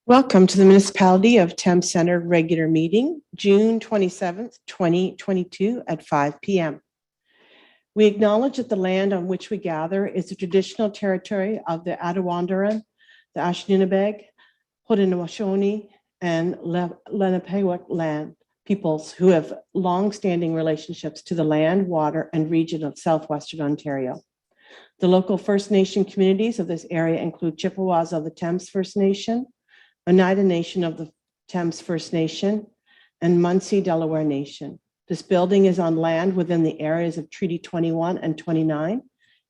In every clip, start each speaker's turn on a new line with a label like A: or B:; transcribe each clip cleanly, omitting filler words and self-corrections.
A: Welcome to the Municipality of Thames Center regular meeting, June 27th, 2022 at 5 p.m. We acknowledge that the land on which we gather is the traditional territory of the Attawandaron, the Anishinaabe, Haudenosaunee, and Lenape land peoples who have long-standing relationships to the land, water, and region of southwestern Ontario. The local First Nation communities of this area include Chippewas of the Thames First Nation, Oneida Nation of the Thames First Nation, and Munsee Delaware Nation. This building is on land within the areas of Treaty 21 and 29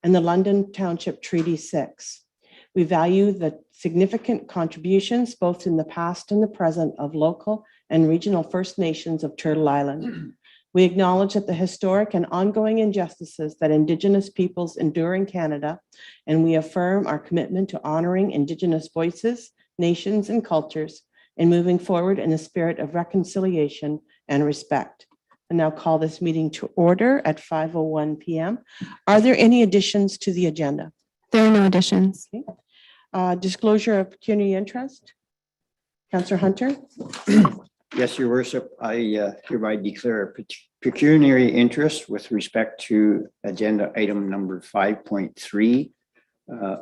A: and the London Township Treaty 6. We value the significant contributions, both in the past and the present, of local and regional First Nations of Turtle Island. We acknowledge that the historic and ongoing injustices that Indigenous peoples endure in Canada, and we affirm our commitment to honoring Indigenous voices, nations, and cultures, and moving forward in the spirit of reconciliation and respect. I now call this meeting to order at 5:01 p.m. Are there any additions to the agenda?
B: There are no additions.
A: Okay. Disclosure of pecuniary interest. Councillor Hunter.
C: Yes, Your Worship, I hereby declare a pecuniary interest with respect to agenda item number 5.3.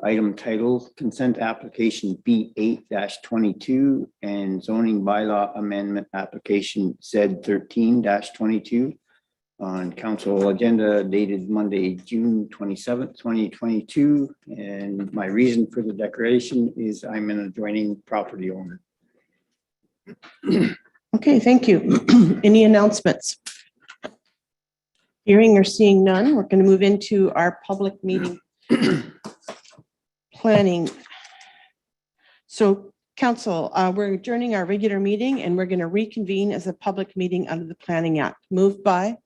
C: Item title, consent application B8-22 and zoning bylaw amendment application Z13-22 on council agenda dated Monday, June 27th, 2022. And my reason for the declaration is I'm an adjoining property owner.
A: Okay, thank you. Any announcements? Hearing or seeing none, we're going to move into our public meeting planning. So council, we're adjourning our regular meeting and we're going to reconvene as a public meeting under the Planning Act. Moved by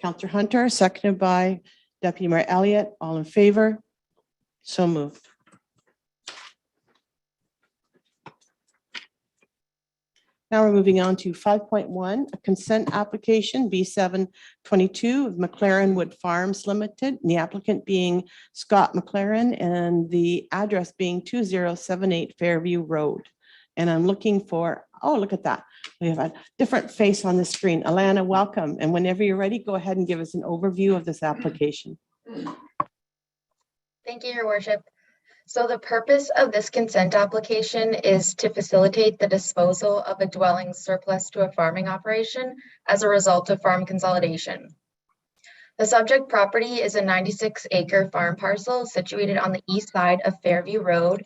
A: Councillor Hunter, seconded by Deputy Mayor Elliott. All in favor? So moved. Now we're moving on to 5.1, a consent application B722 of McLaren Wood Farms Limited, and the applicant being Scott McLaren and the address being 2078 Fairview Road. And I'm looking for, oh, look at that. We have a different face on the screen. Alana, welcome. And whenever you're ready, go ahead and give us an overview of this application.
D: Thank you, Your Worship. So the purpose of this consent application is to facilitate the disposal of a dwelling surplus to a farming operation as a result of farm consolidation. The subject property is a 96-acre farm parcel situated on the east side of Fairview Road,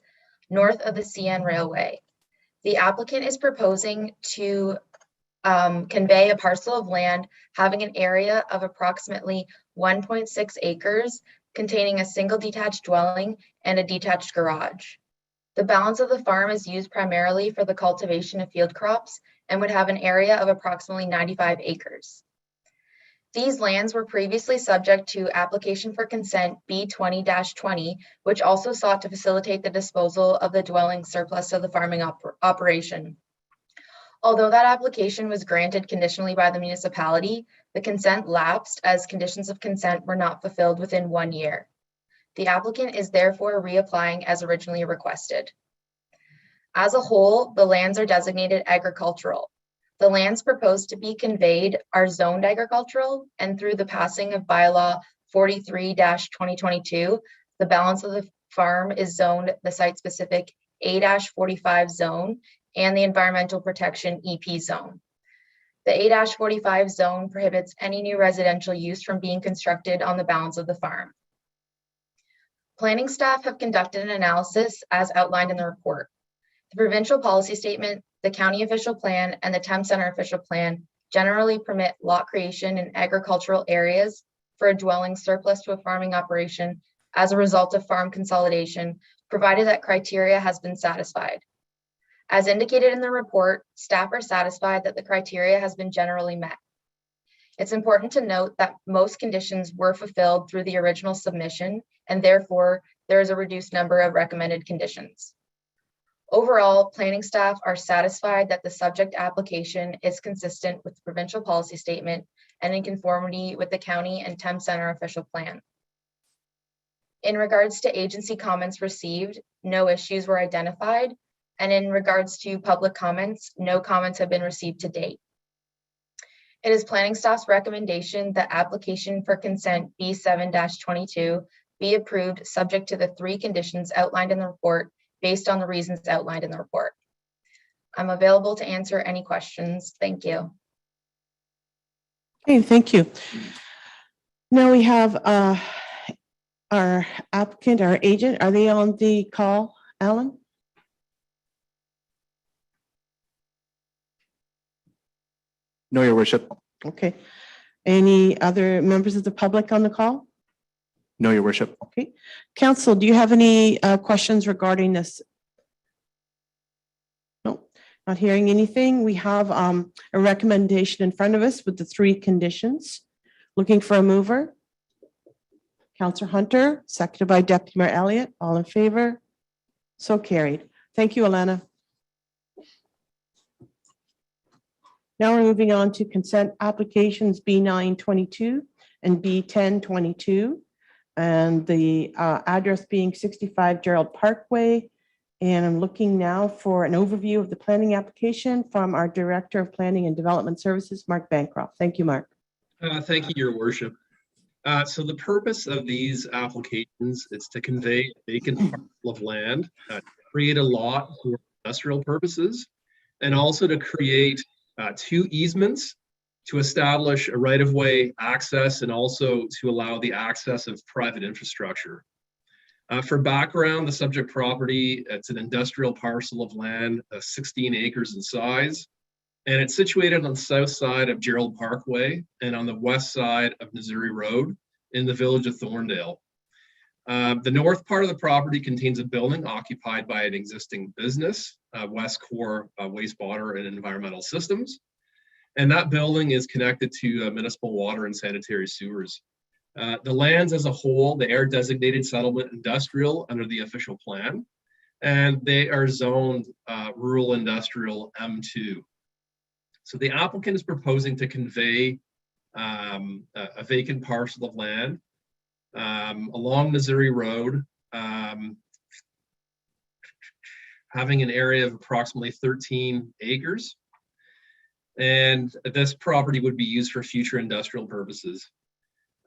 D: north of the CN Railway. The applicant is proposing to convey a parcel of land having an area of approximately 1.6 acres containing a single detached dwelling and a detached garage. The balance of the farm is used primarily for the cultivation of field crops and would have an area of approximately 95 acres. These lands were previously subject to application for consent B20-20, which also sought to facilitate the disposal of the dwelling surplus of the farming operation. Although that application was granted conditionally by the municipality, the consent lapsed as conditions of consent were not fulfilled within 1 year. The applicant is therefore reapplying as originally requested. As a whole, the lands are designated agricultural. The lands proposed to be conveyed are zoned agricultural, and through the passing of bylaw 43-2022, the balance of the farm is zoned the site-specific A-45 zone and the Environmental Protection EP zone. The A-45 zone prohibits any new residential use from being constructed on the balance of the farm. Planning staff have conducted an analysis as outlined in the report. The provincial policy statement, the county official plan, and the Thames Center official plan generally permit lot creation in agricultural areas for a dwelling surplus to a farming operation as a result of farm consolidation, provided that criteria has been satisfied. As indicated in the report, staff are satisfied that the criteria has been generally met. It's important to note that most conditions were fulfilled through the original submission, and therefore there is a reduced number of recommended conditions. Overall, planning staff are satisfied that the subject application is consistent with the provincial policy statement and in conformity with the county and Thames Center official plan. In regards to agency comments received, no issues were identified, And in regards to public comments, no comments have been received to date. It is planning staff's recommendation that application for consent B7-22 be approved subject to the 3 conditions outlined in the report based on the reasons outlined in the report. I'm available to answer any questions. Thank you.
A: Okay, thank you. Now we have our applicant, our agent. Are they on the call, Alan?
B: No, Your Worship.
A: Okay. Any other members of the public on the call?
B: No, Your Worship.
A: Okay. Council, do you have any questions regarding this? No, not hearing anything. We have a recommendation in front of us with the 3 conditions. Looking for a mover? Councillor Hunter, seconded by Deputy Mayor Elliott. All in favor? So carried. Thank you, Alana. Now we're moving on to consent applications B922 and B1022. And the address being 65 Gerald Parkway. And I'm looking now for an overview of the planning application from our Director of Planning and Development Services, Mark Bancroft. Thank you, Mark.
E: Thank you, Your Worship. So the purpose of these applications is to convey a vacant parcel of land, create a lot for industrial purposes, and also to create 2 easements to establish a right-of-way access and also to allow the access of private infrastructure. For background, the subject property, it's an industrial parcel of land, 16 acres in size, and it's situated on the south side of Gerald Parkway and on the west side of Missouri Road in the village of Thorndale. The north part of the property contains a building occupied by an existing business, Westcore Wastewater and Environmental Systems. And that building is connected to municipal water and sanitary sewers. The lands as a whole, they are designated settlement industrial under the official plan, and they are zoned rural industrial M2. So the applicant is proposing to convey a vacant parcel of land along Missouri Road, having an area of approximately 13 acres. And this property would be used for future industrial purposes.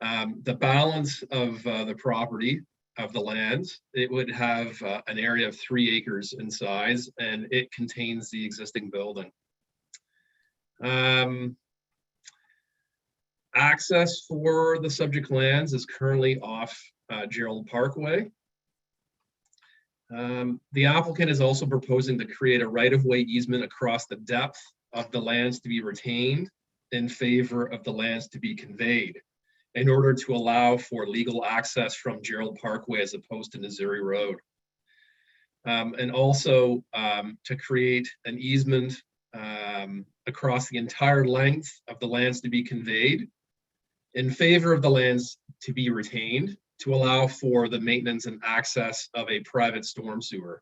E: The balance of the property, of the lands, it would have an area of 3 acres in size, and it contains the existing building. Access for the subject lands is currently off Gerald Parkway. The applicant is also proposing to create a right-of-way easement across the depth of the lands to be retained in favor of the lands to be conveyed in order to allow for legal access from Gerald Parkway as opposed to Missouri Road. And also to create an easement across the entire length of the lands to be conveyed in favor of the lands to be retained to allow for the maintenance and access of a private storm sewer.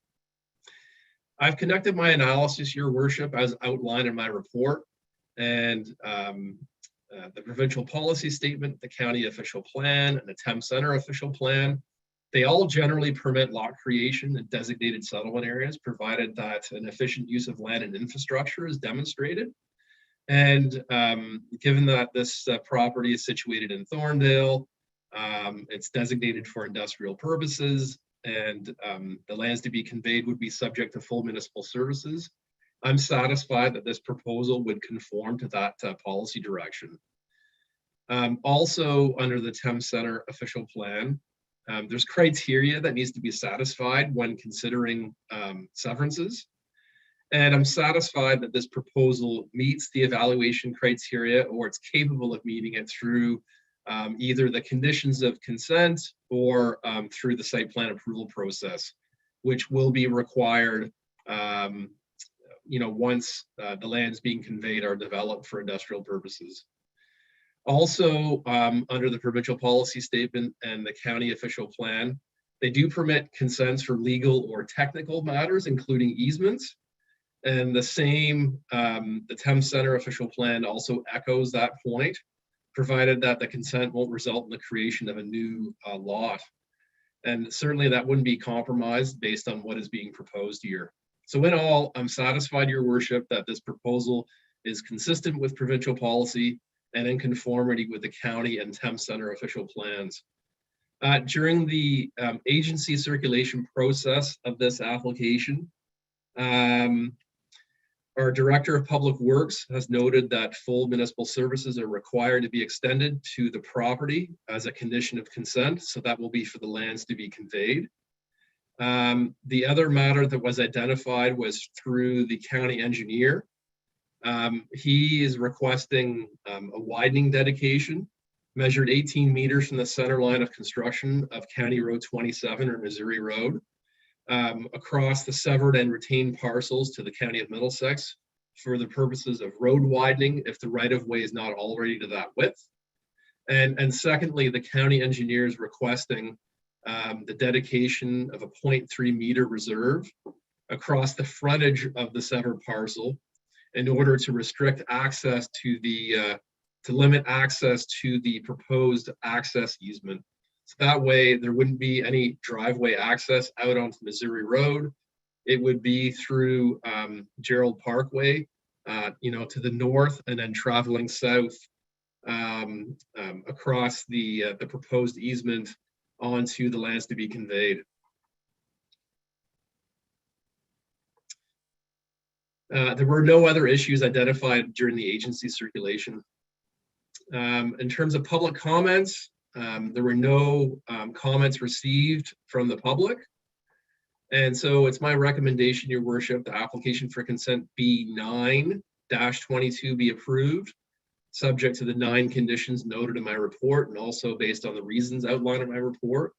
E: I've conducted my analysis, Your Worship, as outlined in my report, and the provincial policy statement, the county official plan, and the Thames Center official plan, they all generally permit lot creation in designated settlement areas, provided that an efficient use of land and infrastructure is demonstrated. And given that this property is situated in Thorndale, it's designated for industrial purposes, and the lands to be conveyed would be subject to full municipal services, I'm satisfied that this proposal would conform to that policy direction. Also, under the Thames Center official plan, there's criteria that needs to be satisfied when considering severances. And I'm satisfied that this proposal meets the evaluation criteria, or it's capable of meeting it through either the conditions of consent or through the site plan approval process, which will be required once the lands being conveyed are developed for industrial purposes. Also, under the provincial policy statement and the county official plan, they do permit consents for legal or technical matters, including easements. And the same, the Thames Center official plan also echoes that point, provided that the consent won't result in the creation of a new lot. And certainly that wouldn't be compromised based on what is being proposed here. So in all, I'm satisfied, your worship, that this proposal is consistent with provincial policy and in conformity with the county and Thames Centre official plans. During the agency circulation process of this application, our Director of Public Works has noted that full municipal services are required to be extended to the property as a condition of consent. So that will be for the lands to be conveyed. The other matter that was identified was through the county engineer. He is requesting a widening dedication measured 18 meters from the center line of construction of County Road 27 or Missouri Road across the severed and retained parcels to the County of Middlesex for the purposes of road widening if the right-of-way is not already to that width. And secondly, the county engineer is requesting the dedication of a 0.3 meter reserve across the frontage of the severed parcel in order to restrict access to the, to limit access to the proposed access easement. So that way there wouldn't be any driveway access out onto Missouri Road. It would be through Gerald Parkway, to the north, and then traveling south across the proposed easement onto the lands to be conveyed. There were no other issues identified during the agency circulation. In terms of public comments, there were no comments received from the public. And so it's my recommendation, your worship, the application for consent B9-22 be approved, subject to the 9 conditions noted in my report and also based on the reasons outlined in my report.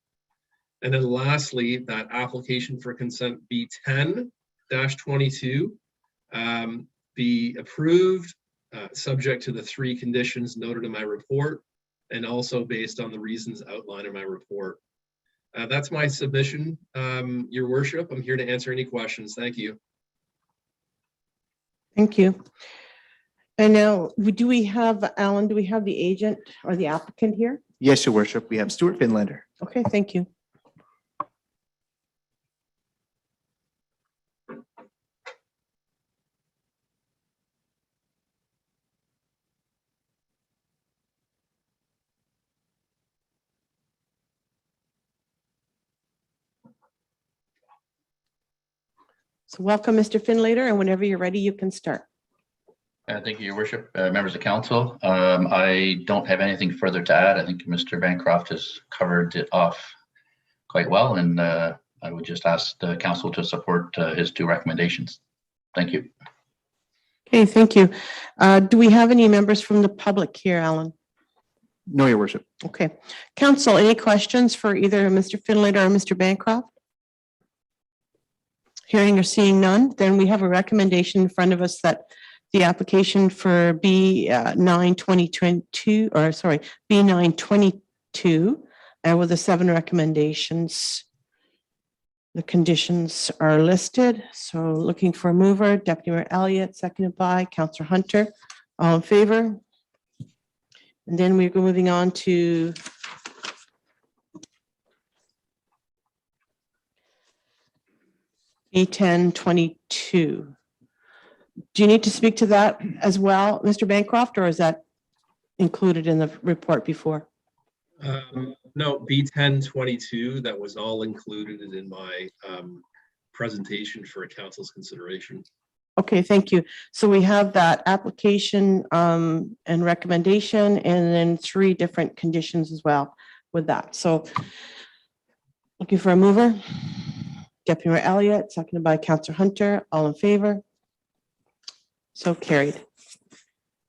E: And then lastly, that application for consent B10-22 be approved, subject to the 3 conditions noted in my report and also based on the reasons outlined in my report. That's my submission, your worship. I'm here to answer any questions. Thank you.
A: Thank you. And now, do we have, Alan, do we have the agent or the applicant here?
B: Yes, your worship. We have Stuart Finlander.
A: Okay, thank you. So welcome, Mr. Finlater, and whenever you're ready, you can start.
F: Thank you, your worship, members of council. I don't have anything further to add. I think Mr. Bancroft has covered it off quite well, and I would just ask the council to support his 2 recommendations. Thank you.
A: Okay, thank you. Do we have any members from the public here, Alan?
B: No, your worship.
A: Okay. Council, any questions for either Mr. Finlater or Mr. Bancroft? Hearing or seeing none, then we have a recommendation in front of us that the application for B9-2022, or sorry, B9-22, with the 7 recommendations. The conditions are listed. So looking for a mover, Deputy Mayor Elliott, seconded by Councillor Hunter. All in favor? And then we're moving on to B10-22. Do you need to speak to that as well, Mr. Bancroft, or is that included in the report before?
E: No, B10-22, that was all included in my presentation for council's consideration.
A: Okay, thank you. So we have that application and recommendation, and then 3 different conditions as well with that. So looking for a mover, Deputy Mayor Elliott, seconded by Councillor Hunter. All in favor? So carried.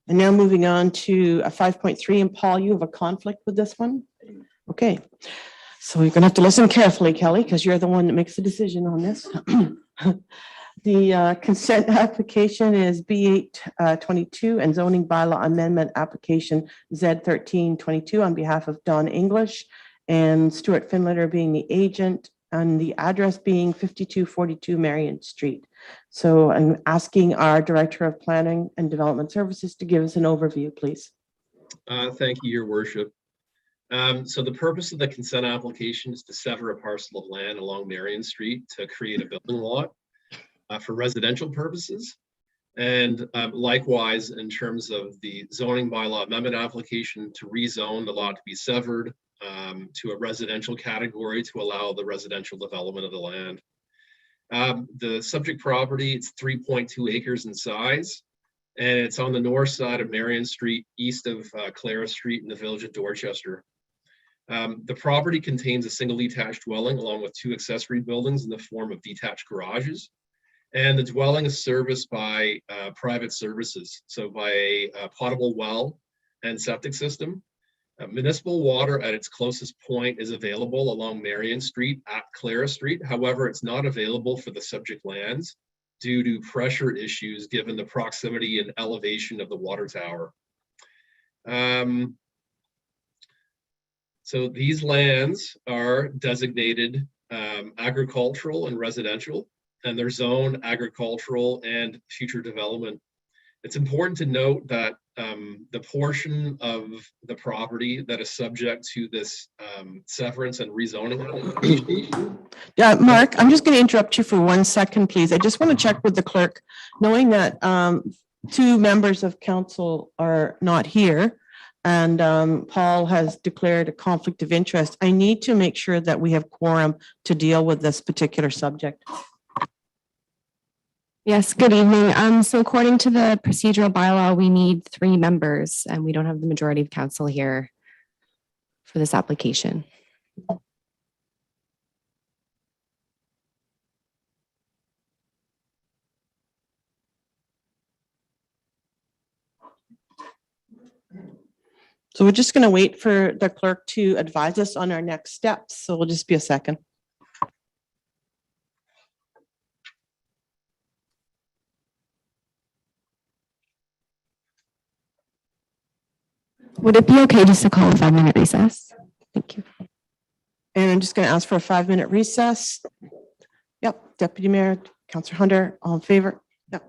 A: And now moving on to a 5.3, and Paul, you have a conflict with this one? Okay, so you're gonna have to listen carefully, Kelly, because you're the one that makes the decision on this. The consent application is B8-22 and zoning bylaw amendment application Z13-22 on behalf of Don English and Stuart Finlater being the agent, and the address being 5242 Marion Street. So I'm asking our Director of Planning and Development Services to give us an overview, please.
E: Thank you, your worship. So the purpose of the consent application is to sever a parcel of land along Marion Street to create a building lot. for residential purposes. And likewise, in terms of the zoning bylaw amendment application to rezone the lot to be severed to a residential category to allow the residential development of the land. The subject property, it's 3.2 acres in size, and it's on the north side of Marion Street, east of Clara Street in the village of Dorchester. The property contains a single detached dwelling along with 2 accessory buildings in the form of detached garages. And the dwelling is serviced by private services, so by a potable well and septic system. Municipal water at its closest point is available along Marion Street at Clara Street. However, it's not available for the subject lands due to pressure issues given the proximity and elevation of the water tower. So these lands are designated agricultural and residential, and they're zoned agricultural and future development. It's important to note that the portion of the property that is subject to this severance and rezoning.
A: Mark, I'm just going to interrupt you for 1 second, please. I just want to check with the clerk, knowing that 2 members of council are not here and Paul has declared a conflict of interest. I need to make sure that we have quorum to deal with this particular subject.
G: Yes, good evening. So according to the procedural bylaw, we need 3 members and we don't have the majority of council here for this application.
A: So we're just going to wait for the clerk to advise us on our next steps. So we'll just be a second.
G: Would it be okay just to call a 5-minute recess? Thank you.
A: And I'm just going to ask for a 5-minute recess. Yep, Deputy Mayor, Councillor Hunter, all in favor? Yep.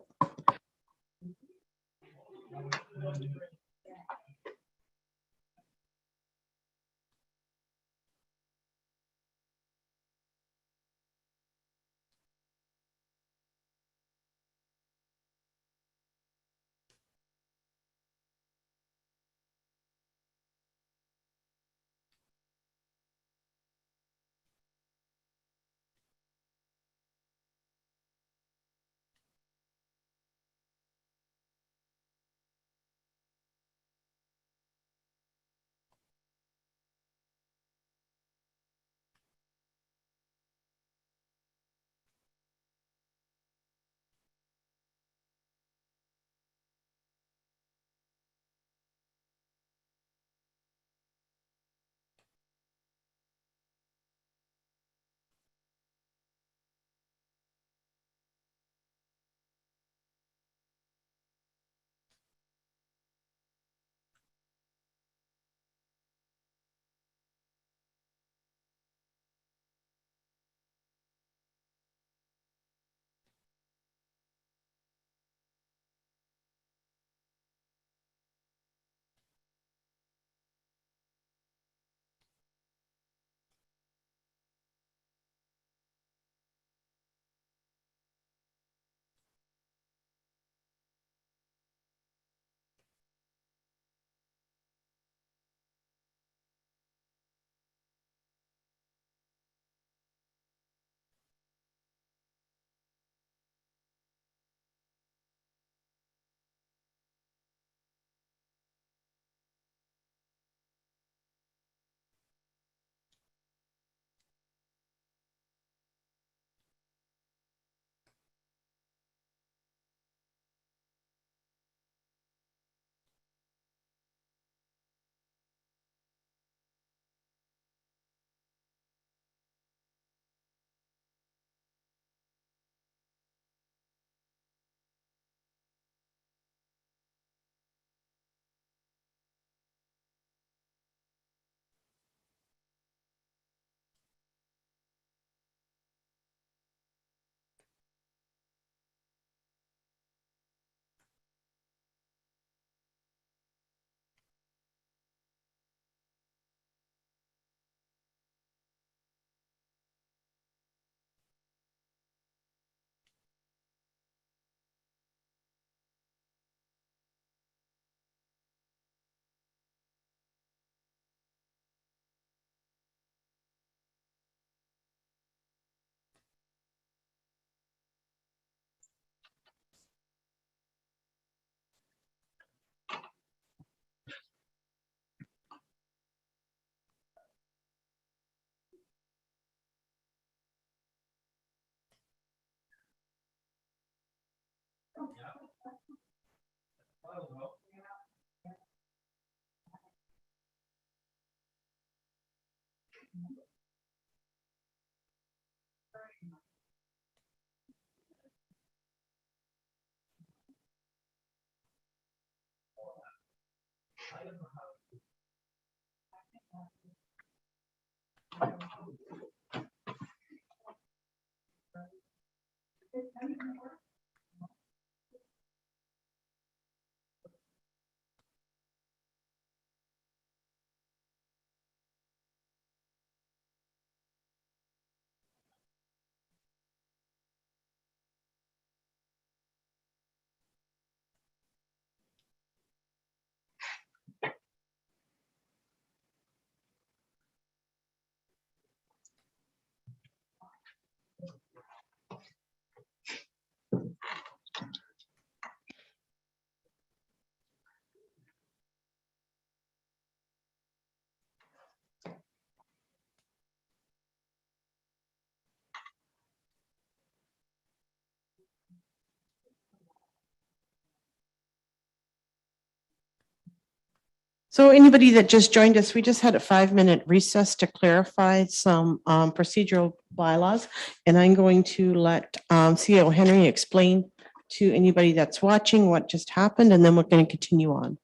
A: So anybody that just joined us, we just had a 5-minute recess to clarify some procedural bylaws. And I'm going to let CEO Henry explain to anybody that's watching what just happened, and then we're going to continue on.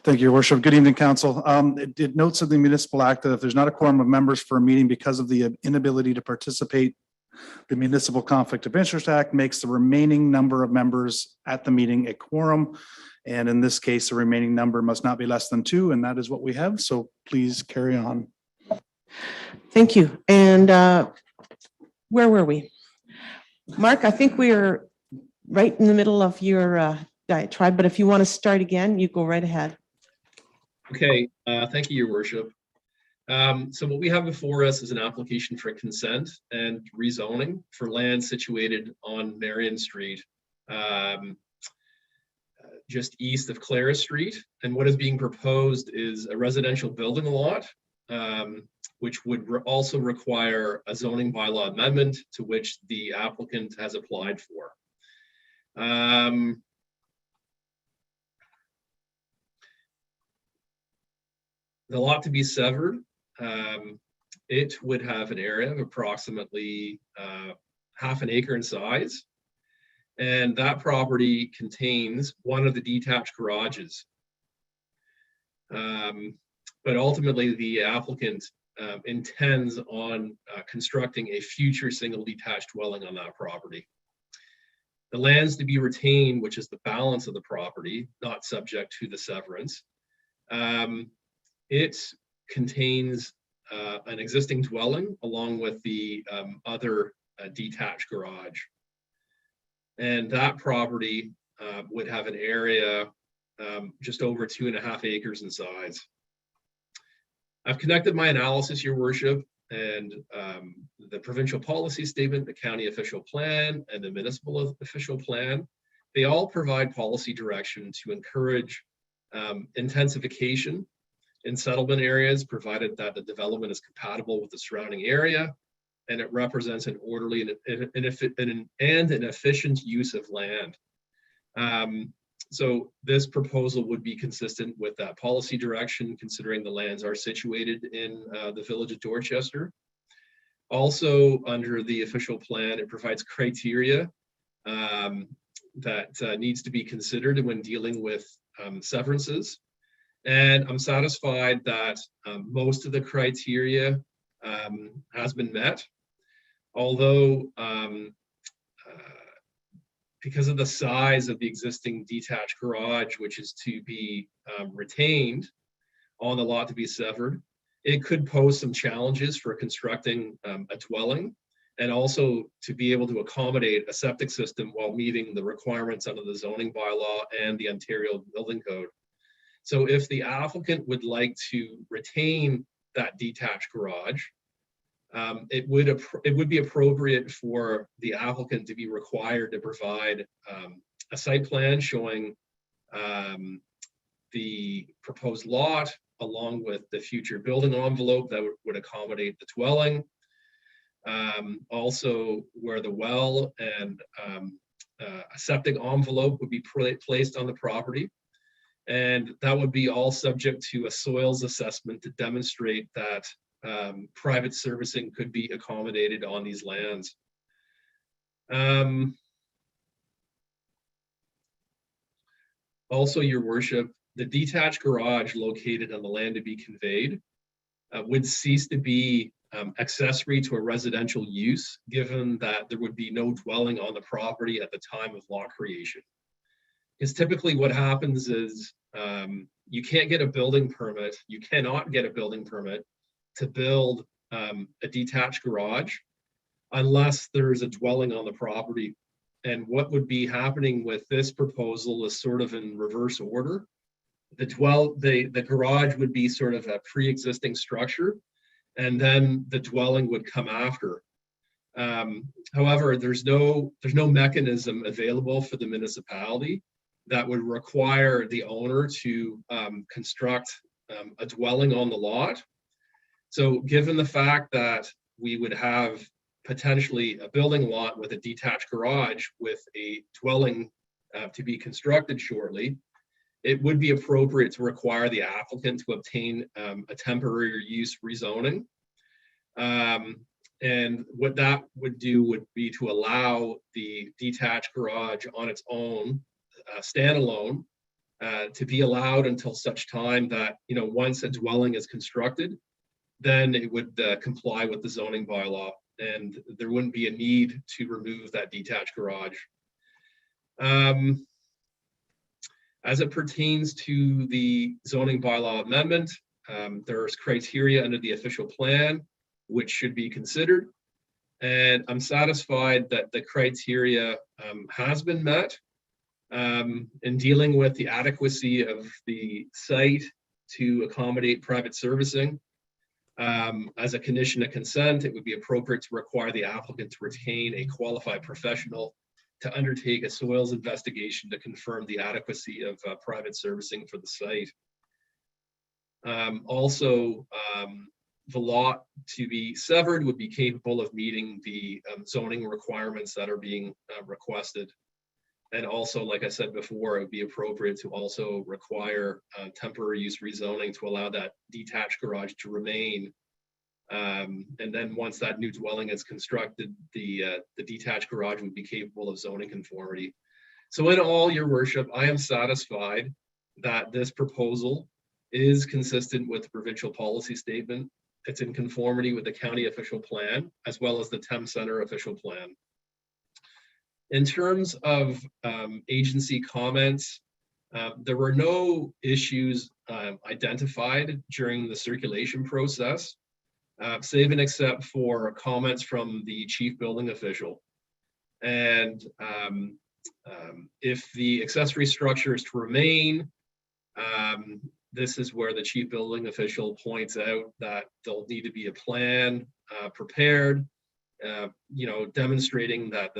H: Thank you, Your Worship. Good evening, Council. It notes in the Municipal Act that if there's not a quorum of members for a meeting because of the inability to participate, the Municipal Conflict of Interest Act makes the remaining number of members at the meeting a quorum. And in this case, the remaining number must not be less than 2, and that is what we have. So please carry on.
A: Thank you. And where were we? Mark, I think we are right in the middle of your diatribe, but if you want to start again, you go right ahead.
E: Okay, thank you, Your Worship. So what we have before us is an application for consent and rezoning for land situated on Marion Street, just east of Clara Street. And what is being proposed is a residential building lot, which would also require a zoning bylaw amendment to which the applicant has applied for. The lot to be severed, it would have an area of approximately half an acre in size. And that property contains one of the detached garages. But ultimately, the applicant intends on constructing a future single detached dwelling on that property. The lands to be retained, which is the balance of the property, not subject to the severance, it contains an existing dwelling along with the other detached garage. And that property would have an area just over 2.5 acres in size. I've connected my analysis, Your Worship, and the provincial policy statement, the county official plan, and the municipal official plan. They all provide policy direction to encourage intensification in settlement areas, provided that the development is compatible with the surrounding area and it represents an orderly and an efficient use of land. So this proposal would be consistent with that policy direction, considering the lands are situated in the village of Dorchester. Also, under the official plan, it provides criteria that needs to be considered when dealing with severances. And I'm satisfied that most of the criteria has been met, although because of the size of the existing detached garage, which is to be retained on the lot to be severed, it could pose some challenges for constructing a dwelling, and also to be able to accommodate a septic system while meeting the requirements under the zoning bylaw and the Ontario Building Code. So if the applicant would like to retain that detached garage, it would be appropriate for the applicant to be required to provide a site plan showing the proposed lot along with the future building envelope that would accommodate the dwelling. Also where the well and a septic envelope would be placed on the property. And that would be all subject to a soils assessment to demonstrate that private servicing could be accommodated on these lands. Also, Your Worship, the detached garage located on the land to be conveyed would cease to be accessory to a residential use, given that there would be no dwelling on the property at the time of lot creation. Because typically what happens is you can't get a building permit, you cannot get a building permit to build a detached garage unless there's a dwelling on the property. And what would be happening with this proposal is sort of in reverse order. The garage would be sort of a pre-existing structure, and then the dwelling would come after. However, there's no mechanism available for the municipality that would require the owner to construct a dwelling on the lot. So given the fact that we would have potentially a building lot with a detached garage with a dwelling to be constructed shortly, it would be appropriate to require the applicant to obtain a temporary use rezoning. And what that would do would be to allow the detached garage on its own, standalone, to be allowed until such time that, once a dwelling is constructed, then it would comply with the zoning bylaw, and there wouldn't be a need to remove that detached garage. As it pertains to the zoning bylaw amendment, there's criteria under the official plan which should be considered. And I'm satisfied that the criteria has been met in dealing with the adequacy of the site to accommodate private servicing. As a condition of consent, it would be appropriate to require the applicant to retain a qualified professional to undertake a soils investigation to confirm the adequacy of private servicing for the site. Also, the lot to be severed would be capable of meeting the zoning requirements that are being requested. And also, like I said before, it would be appropriate to also require temporary use rezoning to allow that detached garage to remain. And then once that new dwelling is constructed, the detached garage would be capable of zoning conformity. So in all, Your Worship, I am satisfied that this proposal is consistent with the provincial policy statement. It's in conformity with the county official plan, as well as the Thames Centre official plan. In terms of agency comments, there were no issues identified during the circulation process, save and except for comments from the chief building official. And if the accessory structure is to remain, this is where the chief building official points out that there'll need to be a plan prepared, demonstrating that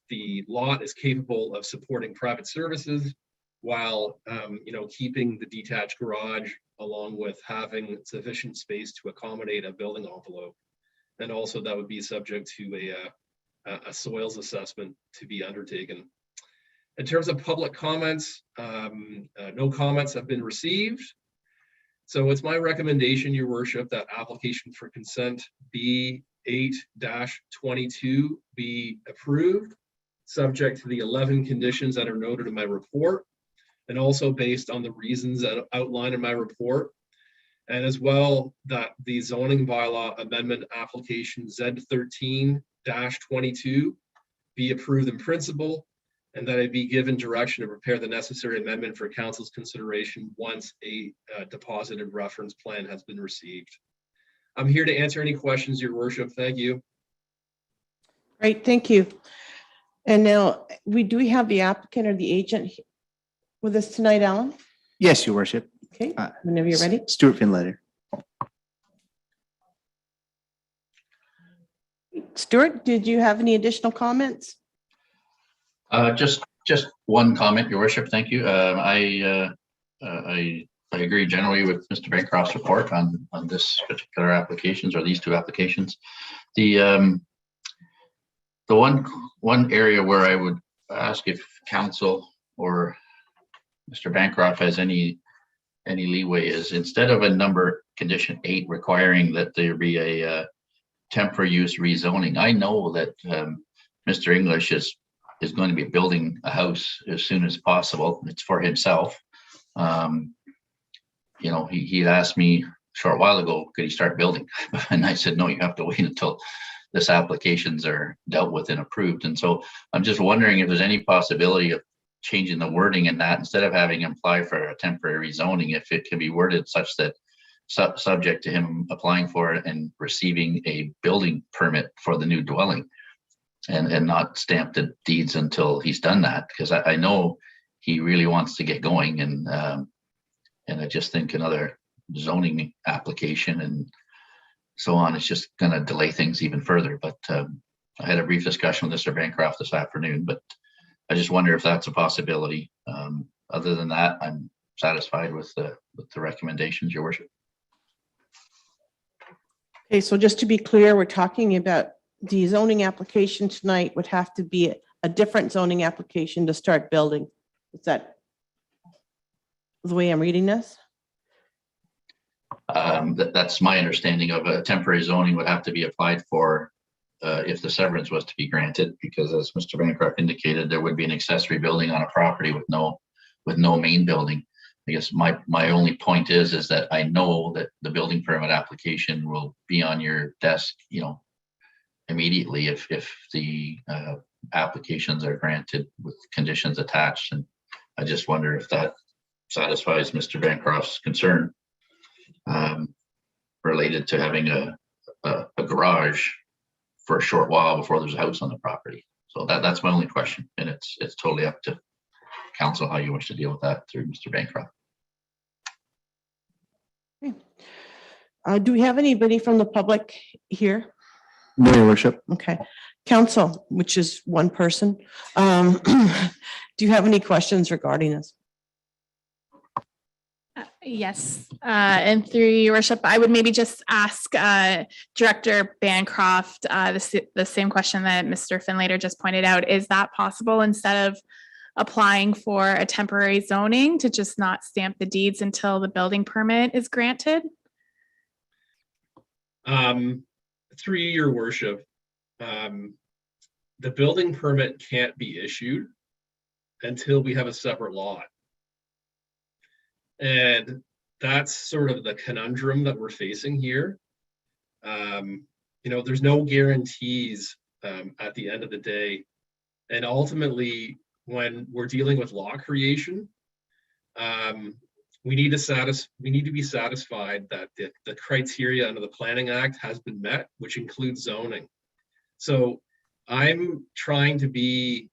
E: the lot is capable of supporting private services while, keeping the detached garage along with having sufficient space to accommodate a building envelope. And also that would be subject to a soils assessment to be undertaken. In terms of public comments, no comments have been received. So it's my recommendation, Your Worship, that application for consent B8-22 be approved, subject to the 11 conditions that are noted in my report, and also based on the reasons that outlined in my report, and as well that the zoning bylaw amendment application Z13-22 be approved in principle, and that it be given direction to prepare the necessary amendment for council's consideration once a deposited reference plan has been received. I'm here to answer any questions, Your Worship. Thank you.
A: Great, thank you. And now, do we have the applicant or the agent with us tonight, Alan?
B: Yes, Your Worship.
A: Okay, whenever you're ready.
B: Stuart Finletter.
A: Stuart, did you have any additional comments?
F: Just one comment, Your Worship. Thank you. I agree generally with Mr. Bancroft's report on this particular applications, or these two applications. The one area where I would ask if council or Mr. Bancroft has any leeway, is instead of a number condition 8 requiring that there be a temporary use rezoning. I know that Mr. English is going to be building a house as soon as possible. It's for himself. You know, he asked me a short while ago, could he start building? And I said, no, you have to wait until this applications are dealt with and approved. And so I'm just wondering if there's any possibility of changing the wording in that, instead of having him apply for a temporary rezoning, if it can be worded such that subject to him applying for it and receiving a building permit for the new dwelling, and not stamp the deeds until he's done that, because I know he really wants to get going, and I just think another zoning application and so on is just going to delay things even further. But I had a brief discussion with Mr. Bancroft this afternoon, but I just wonder if that's a possibility. Other than that, I'm satisfied with the recommendations, Your Worship.
A: Okay, so just to be clear, we're talking about the zoning application tonight would have to be a different zoning application to start building. Is that the way I'm reading this?
F: That's my understanding of a temporary zoning would have to be applied for if the severance was to be granted, because as Mr. Bancroft indicated, there would be an accessory building on a property with no main building. I guess my only point is that I know that the building permit application will be on your desk, you know, immediately if the applications are granted with conditions attached. And I just wonder if that satisfies Mr. Bancroft's concern related to having a garage for a short while before there's a house on the property. So that's my only question, and it's totally up to council how you wish to deal with that through Mr. Bancroft.
A: Do we have anybody from the public here?
B: No, Your Worship.
A: Okay, council, which is one person. Do you have any questions regarding this?
I: Yes, and through Your Worship, I would maybe just ask Director Bancroft the same question that Mr. Finlater just pointed out. Is that possible, instead of applying for a temporary zoning, to just not stamp the deeds until the building permit is granted?
E: Through Your Worship, the building permit can't be issued until we have a separate lot. And that's sort of the conundrum that we're facing here. You know, there's no guarantees at the end of the day. And ultimately, when we're dealing with law creation, we need to be satisfied that the criteria under the Planning Act has been met, which includes zoning. So I'm trying to be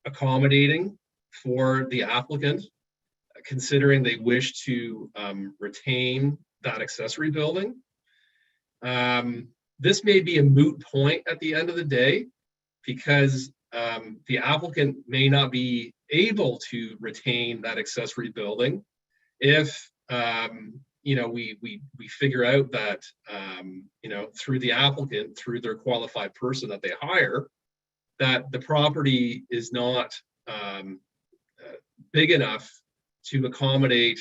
E: accommodating for the applicant, considering they wish to retain that accessory building. This may be a moot point at the end of the day, because the applicant may not be able to retain that accessory building if you know, we figure out that you know, through the applicant, through their qualified person that they hire, that the property is not big enough to accommodate,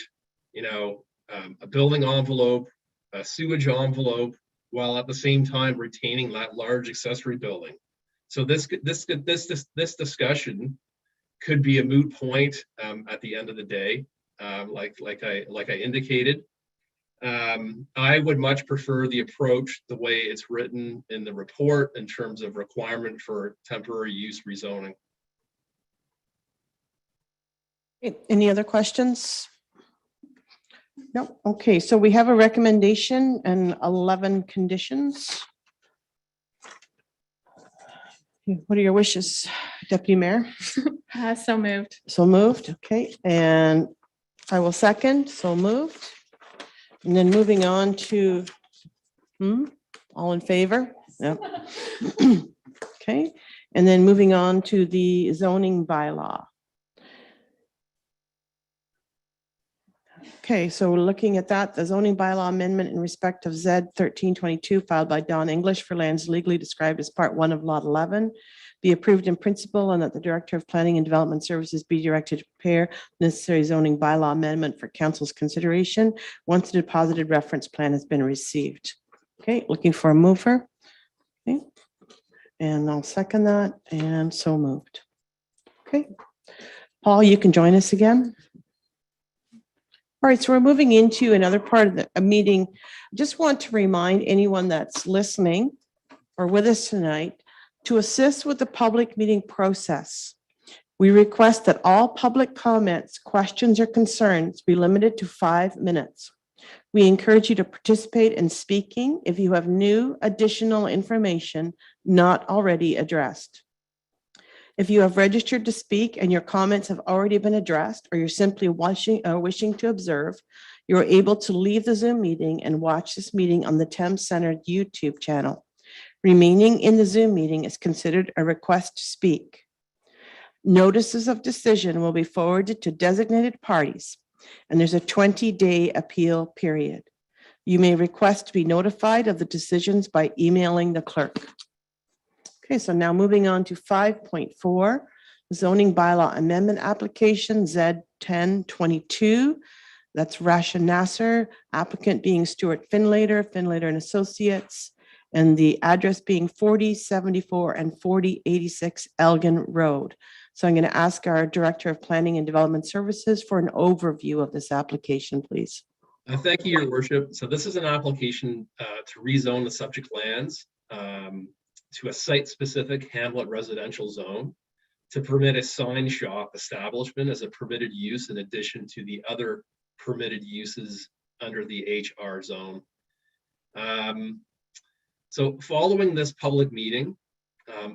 E: you know, a building envelope, a sewage envelope, while at the same time retaining that large accessory building. So this discussion could be a moot point at the end of the day, like I indicated. I would much prefer the approach the way it's written in the report in terms of requirement for temporary use rezoning.
A: Any other questions? No. Okay, so we have a recommendation and 11 conditions. What are your wishes, Deputy Mayor?
I: So moved.
A: So moved, okay, and I will second, so moved. And then moving on to, all in favor? Yep. Okay, and then moving on to the zoning bylaw. Okay, so we're looking at that, the zoning bylaw amendment in respect of Z 1322 filed by Don English for lands legally described as Part 1 of Lot 11. be approved in principle, and that the Director of Planning and Development Services be directed to prepare necessary zoning bylaw amendment for council's consideration once a deposited reference plan has been received. Okay, looking for a mover. Okay, and I'll second that, and so moved. Okay, Paul, you can join us again. All right, so we're moving into another part of the meeting. Just want to remind anyone that's listening or with us tonight to assist with the public meeting process. We request that all public comments, questions, or concerns be limited to 5 minutes. We encourage you to participate in speaking if you have new additional information not already addressed. If you have registered to speak and your comments have already been addressed, or you're simply wishing to observe, you're able to leave the Zoom meeting and watch this meeting on the Thames Centre YouTube channel. Remaining in the Zoom meeting is considered a request to speak. Notices of decision will be forwarded to designated parties, and there's a 20-day appeal period. You may request to be notified of the decisions by emailing the clerk. Okay, so now moving on to 5.4, zoning bylaw amendment application Z1022. That's Rasha Nasser, applicant being Stuart Finlater and Associates, and the address being 4074 and 4086 Elgin Road. So I'm going to ask our Director of Planning and Development Services for an overview of this application, please.
E: Thank you, Your Worship. So this is an application to rezone the subject lands to a site-specific hamlet residential zone to permit a sign shop establishment as a permitted use in addition to the other permitted uses under the HR zone. So following this public meeting,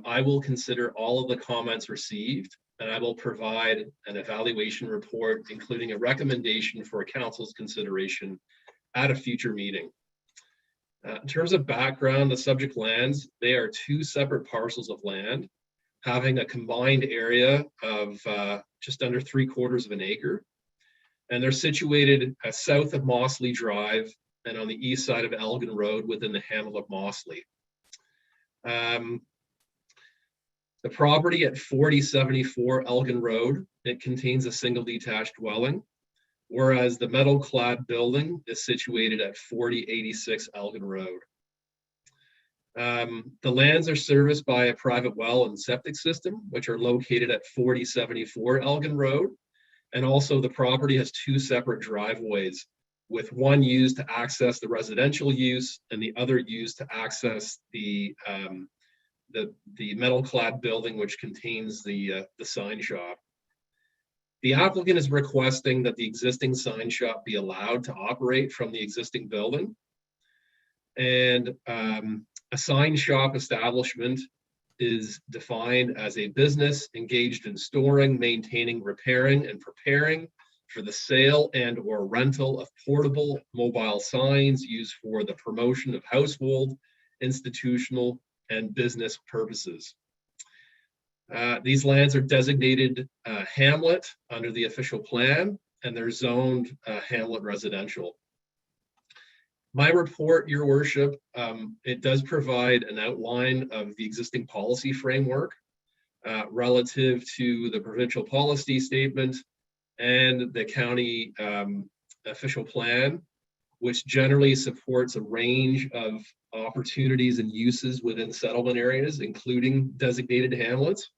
E: I will consider all of the comments received, and I will provide an evaluation report, including a recommendation for a council's consideration at a future meeting. In terms of background, the subject lands, they are 2 separate parcels of land having a combined area of just under 3/4 of an acre. And they're situated south of Mossley Drive and on the east side of Elgin Road within the hamlet of Mossley. The property at 4074 Elgin Road, it contains a single detached dwelling, whereas the metal-clad building is situated at 4086 Elgin Road. The lands are serviced by a private well and septic system, which are located at 4074 Elgin Road. And also the property has 2 separate driveways, with one used to access the residential use and the other used to access the metal-clad building, which contains the sign shop. The applicant is requesting that the existing sign shop be allowed to operate from the existing building. And a sign shop establishment is defined as a business engaged in storing, maintaining, repairing, and preparing for the sale and or rental of portable mobile signs used for the promotion of household, institutional, and business purposes. These lands are designated hamlet under the official plan, and they're zoned hamlet residential. My report, Your Worship, it does provide an outline of the existing policy framework relative to the provincial policy statement and the county official plan, which generally supports a range of opportunities and uses within settlement areas, including designated hamlets.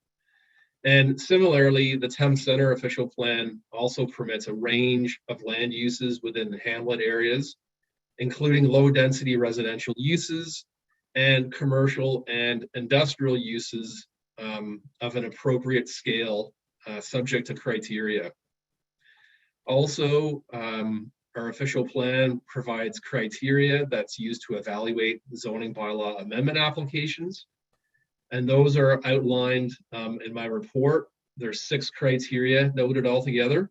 E: And similarly, the Thames Centre official plan also permits a range of land uses within the hamlet areas, including low-density residential uses and commercial and industrial uses of an appropriate scale, subject to criteria. Also, our official plan provides criteria that's used to evaluate zoning bylaw amendment applications. And those are outlined in my report. There's 6 criteria noted altogether.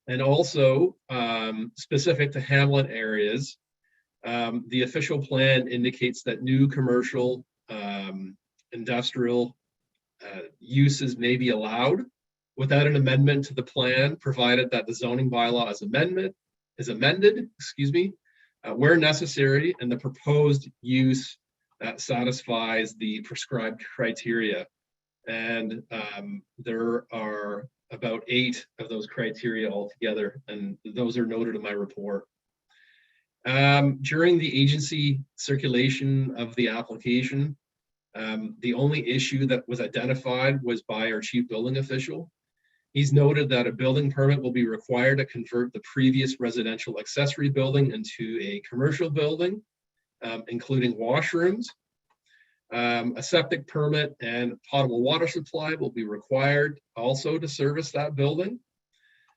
E: And also, specific to hamlet areas, the official plan indicates that new commercial, industrial uses may be allowed without an amendment to the plan, provided that the zoning bylaw is amended, where necessary, and the proposed use satisfies the prescribed criteria. And there are about 8 of those criteria altogether, and those are noted in my report. During the agency circulation of the application, the only issue that was identified was by our chief building official. He's noted that a building permit will be required to convert the previous residential accessory building into a commercial building, including washrooms. A septic permit and potable water supply will be required also to service that building.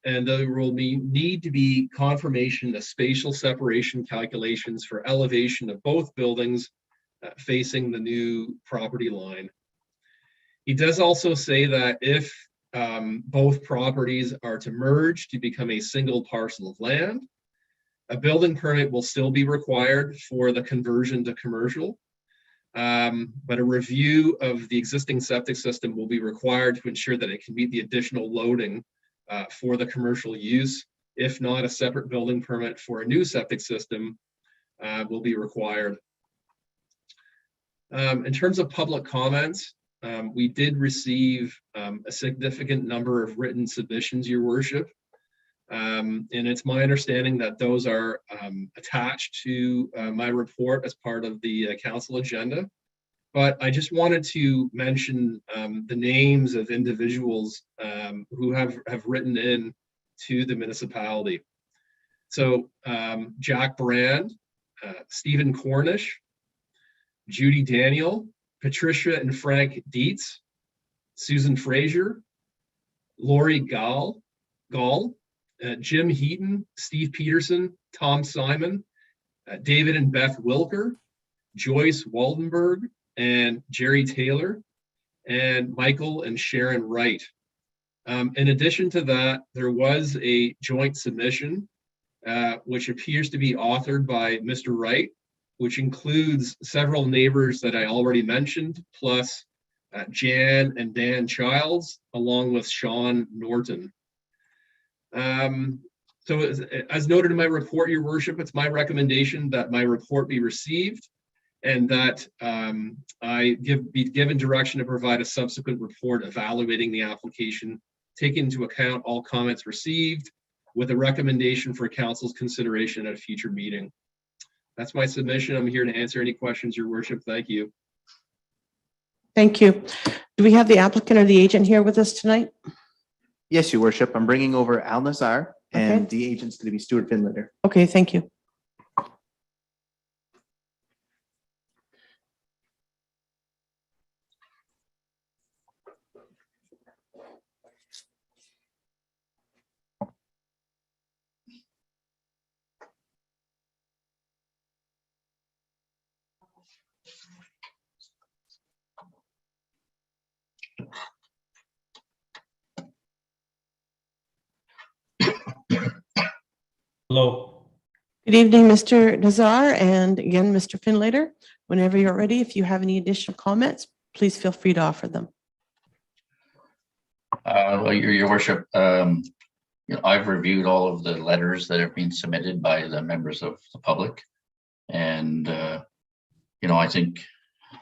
E: And there will need to be confirmation of spatial separation calculations for elevation of both buildings facing the new property line. He does also say that if both properties are to merge to become a single parcel of land, a building permit will still be required for the conversion to commercial. But a review of the existing septic system will be required to ensure that it can meet the additional loading for the commercial use. If not, a separate building permit for a new septic system will be required. In terms of public comments, we did receive a significant number of written submissions, Your Worship. And it's my understanding that those are attached to my report as part of the council agenda. But I just wanted to mention the names of individuals who have written in to the municipality. So Jack Brand, Stephen Cornish, Judy Daniel, Patricia and Frank Dietz, Susan Frazier, Lori Gall, Jim Heaton, Steve Peterson, Tom Simon, David and Beth Wilker, Joyce Waldenberg, and Jerry Taylor, and Michael and Sharon Wright. In addition to that, there was a joint submission, which appears to be authored by Mr. Wright, which includes several neighbors that I already mentioned, plus Jan and Dan Childs, along with Sean Norton. So as noted in my report, Your Worship, it's my recommendation that my report be received and that I be given direction to provide a subsequent report evaluating the application, taking into account all comments received, with a recommendation for council's consideration at a future meeting. That's my submission. I'm here to answer any questions, Your Worship. Thank you.
A: Thank you. Do we have the applicant or the agent here with us tonight?
B: Yes, Your Worship. I'm bringing over Al Nazar, and
A: Okay.
B: the agent's going to be Stuart Finlander.
A: Okay, thank you.
J: Hello.
A: Good evening, Mr. Nazar, and again, Mr. Finlater. Whenever you're ready, if you have any additional comments, please feel free to offer them.
F: Well, Your Worship, I've reviewed all of the letters that have been submitted by the members of the public. And, I think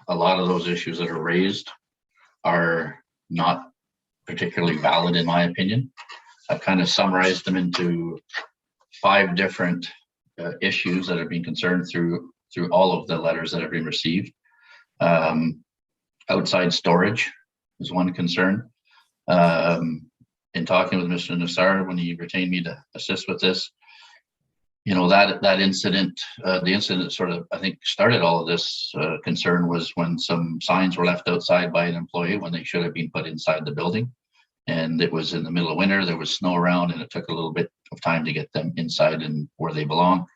F: a lot of those issues that are raised are not particularly valid, in my opinion. I've kind of summarized them into 5 different issues that have been concerned through all of the letters that have been received. Outside storage is one concern. In talking with Mr. Nassar, when he retained me to assist with this, that incident, the incident sort of, I think, started all of this concern was when some signs were left outside by an employee when they should have been put inside the building. And it was in the middle of winter, there was snow around, and it took a little bit of time to get them inside and where they belong.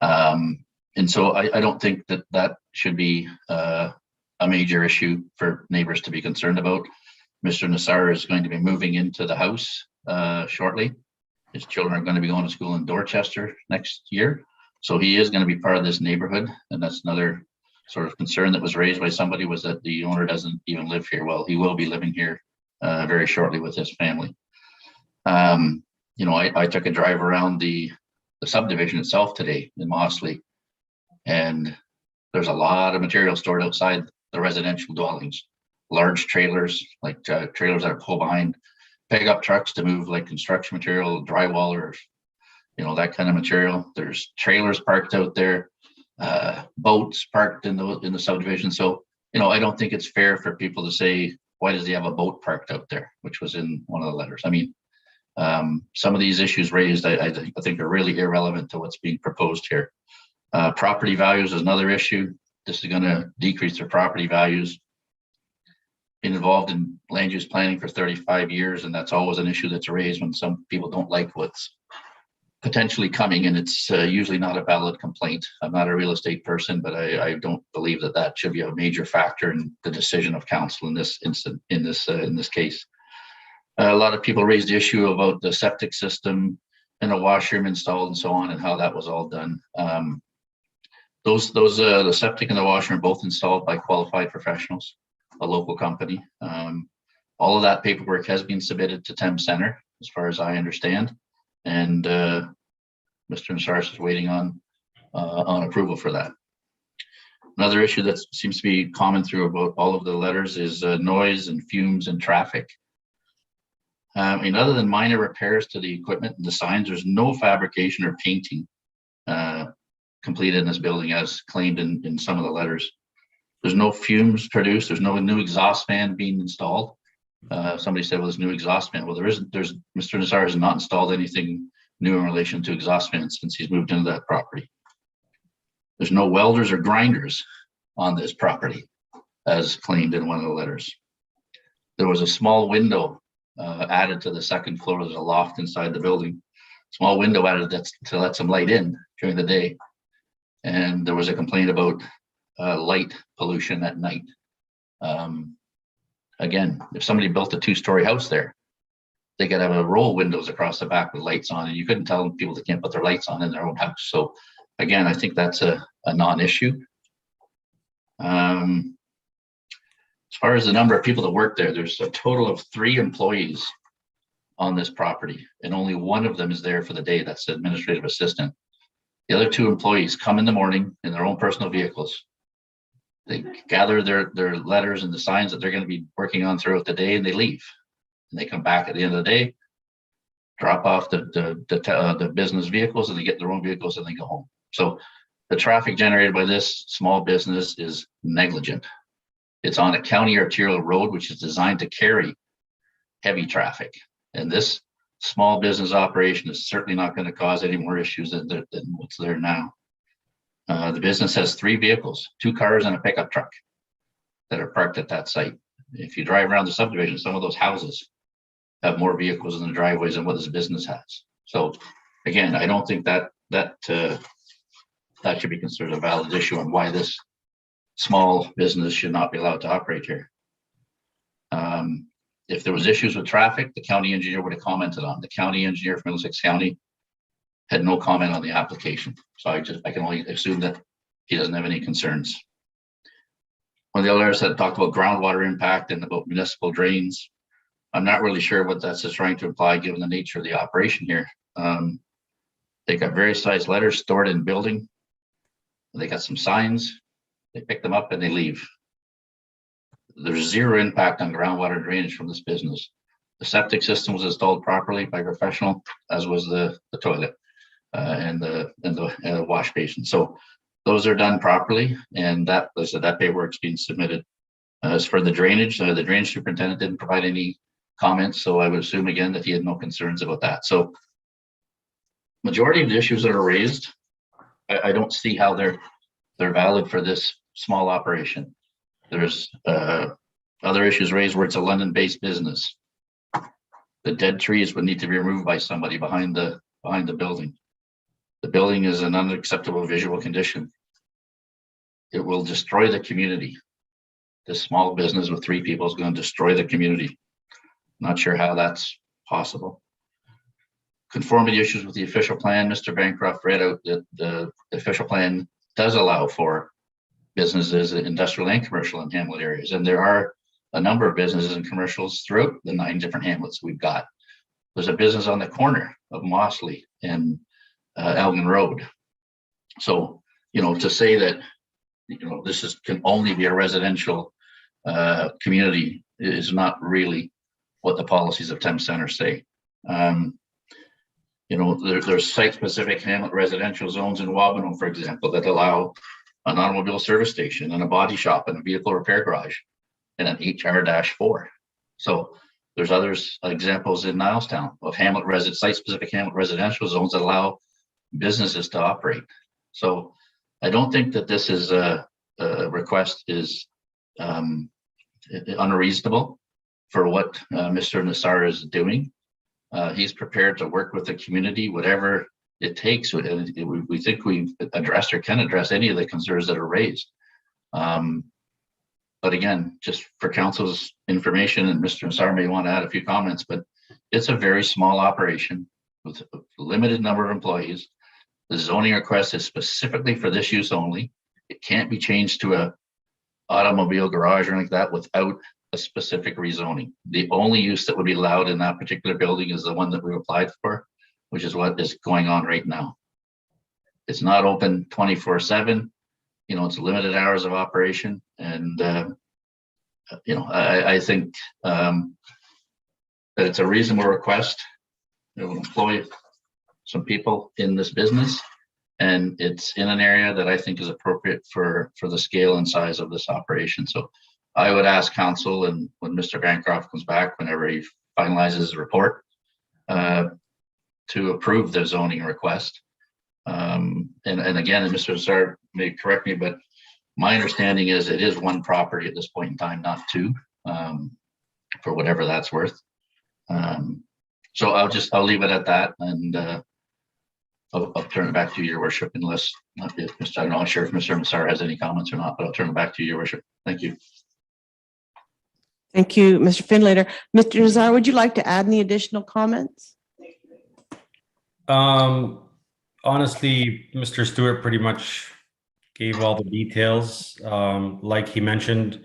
F: And so I don't think that should be a major issue for neighbors to be concerned about. Mr. Nassar is going to be moving into the house shortly. His children are going to be going to school in Dorchester next year. So he is going to be part of this neighborhood. And that's another sort of concern that was raised by somebody, was that the owner doesn't even live here. Well, he will be living here very shortly with his family. I took a drive around the subdivision itself today in Mossley, and there's a lot of material stored outside the residential dwellings. Large trailers, like trailers that are pulled behind pickup trucks to move like construction material, drywall, or that kind of material. There's trailers parked out there, boats parked in the subdivision. So I don't think it's fair for people to say, why does he have a boat parked out there, which was in one of the letters. I mean, some of these issues raised, I think are really irrelevant to what's being proposed here. Property values is another issue. This is going to decrease their property values. Been involved in land use planning for 35 years, and that's always an issue that's raised when some people don't like what's potentially coming, and it's usually not a valid complaint. I'm not a real estate person, but I don't believe that should be a major factor in the decision of council in this instant, in this case. A lot of people raised the issue about the septic system and a washroom installed and so on, and how that was all done. The septic and the washroom are both installed by qualified professionals, a local company. All of that paperwork has been submitted to Thames Center, as far as I understand, and Mr. Nasaris is waiting on approval for that. Another issue that seems to be common through about all of the letters is noise and fumes and traffic. Other than minor repairs to the equipment and the signs, there's no fabrication or painting completed in this building as claimed in some of the letters. There's no fumes produced. There's no new exhaust fan being installed. Somebody said, well, there's new exhaust fan. Well, Mr. Nassar has not installed anything new in relation to exhaust fans since he's moved into that property. There's no welders or grinders on this property as claimed in one of the letters. There was a small window added to the second floor. There's a loft inside the building. Small window added to let some light in during the day. And there was a complaint about light pollution at night. Again, if somebody built a 2-story house there, they could have a roll windows across the back with lights on, and you couldn't tell people they can't put their lights on in their own house. So again, I think that's a non-issue. As far as the number of people that work there, there's a total of 3 employees on this property, and only one of them is there for the day. That's the administrative assistant. The other 2 employees come in the morning in their own personal vehicles. They gather their letters and the signs that they're going to be working on throughout the day, and they leave. And they come back at the end of the day, drop off the business vehicles, and they get their own vehicles and they go home. So the traffic generated by this small business is negligent. It's on a county arterial road, which is designed to carry heavy traffic. And this small business operation is certainly not going to cause any more issues than what's there now. The business has 3 vehicles, 2 cars and a pickup truck that are parked at that site. If you drive around the subdivision, some of those houses have more vehicles in the driveways than what this business has. So again, I don't think that should be considered a valid issue on why this small business should not be allowed to operate here. If there was issues with traffic, the county engineer would have commented on. The county engineer from Middlesex County had no comment on the application. So I can only assume that he doesn't have any concerns. One of the others had talked about groundwater impact and about municipal drains. I'm not really sure what that's just trying to imply given the nature of the operation here. They got various size letters stored in building. They got some signs, they pick them up and they leave. There's 0 impact on groundwater drainage from this business. The septic system was installed properly by professional, as was the toilet and the wash basin. So those are done properly, and that paperwork's being submitted. As for the drainage superintendent didn't provide any comments, so I would assume again that he had no concerns about that. So majority of the issues that are raised, I don't see how they're valid for this small operation. There's other issues raised where it's a London-based business. The dead trees would need to be removed by somebody behind the building. The building is an unacceptable visual condition. It will destroy the community. This small business with 3 people is going to destroy the community. Not sure how that's possible. Conformity issues with the official plan. Mr. Bancroft read out that the official plan does allow for businesses, industrial and commercial in hamlet areas. And there are a number of businesses and commercials throughout the 9 different hamlets we've got. There's a business on the corner of Mossley and Elgin Road. So, to say that can only be a residential community is not really what the policies of Thames Center say. There's site-specific hamlet residential zones in Wabano, for example, that allow an automobile service station and a body shop and a vehicle repair garage and an HR-4. So there's others examples in Nilestown of site-specific hamlet residential zones that allow businesses to operate. So I don't think that this is a request is unreasonable for what Mr. Nassar is doing. He's prepared to work with the community, whatever it takes. We think we've addressed or can address any of the concerns that are raised. But again, just for council's information, and Mr. Nassar may want to add a few comments, but it's a very small operation with a limited number of employees. The zoning request is specifically for this use only. It can't be changed to a automobile garage or anything like that without a specific rezoning. The only use that would be allowed in that particular building is the one that we applied for, which is what is going on right now. It's not open 24/7. It's limited hours of operation. And, I think that it's a reasonable request. It will employ some people in this business, and it's in an area that I think is appropriate for the scale and size of this operation. So I would ask council, and when Mr. Bancroft comes back, whenever he finalizes his report, to approve the zoning request. And again, and Mr. Nassar may correct me, but my understanding is it is one property at this point in time, not two, for whatever that's worth. So I'll leave it at that, and I'll turn it back to you, Your Worship, unless I'm not sure if Mr. Nassar has any comments or not, but I'll turn it back to you, Your Worship. Thank you.
A: Thank you, Mr. Finlater. Mr. Nassar, would you like to add any additional comments?
J: Honestly, Mr. Stewart pretty much gave all the details. Like he mentioned,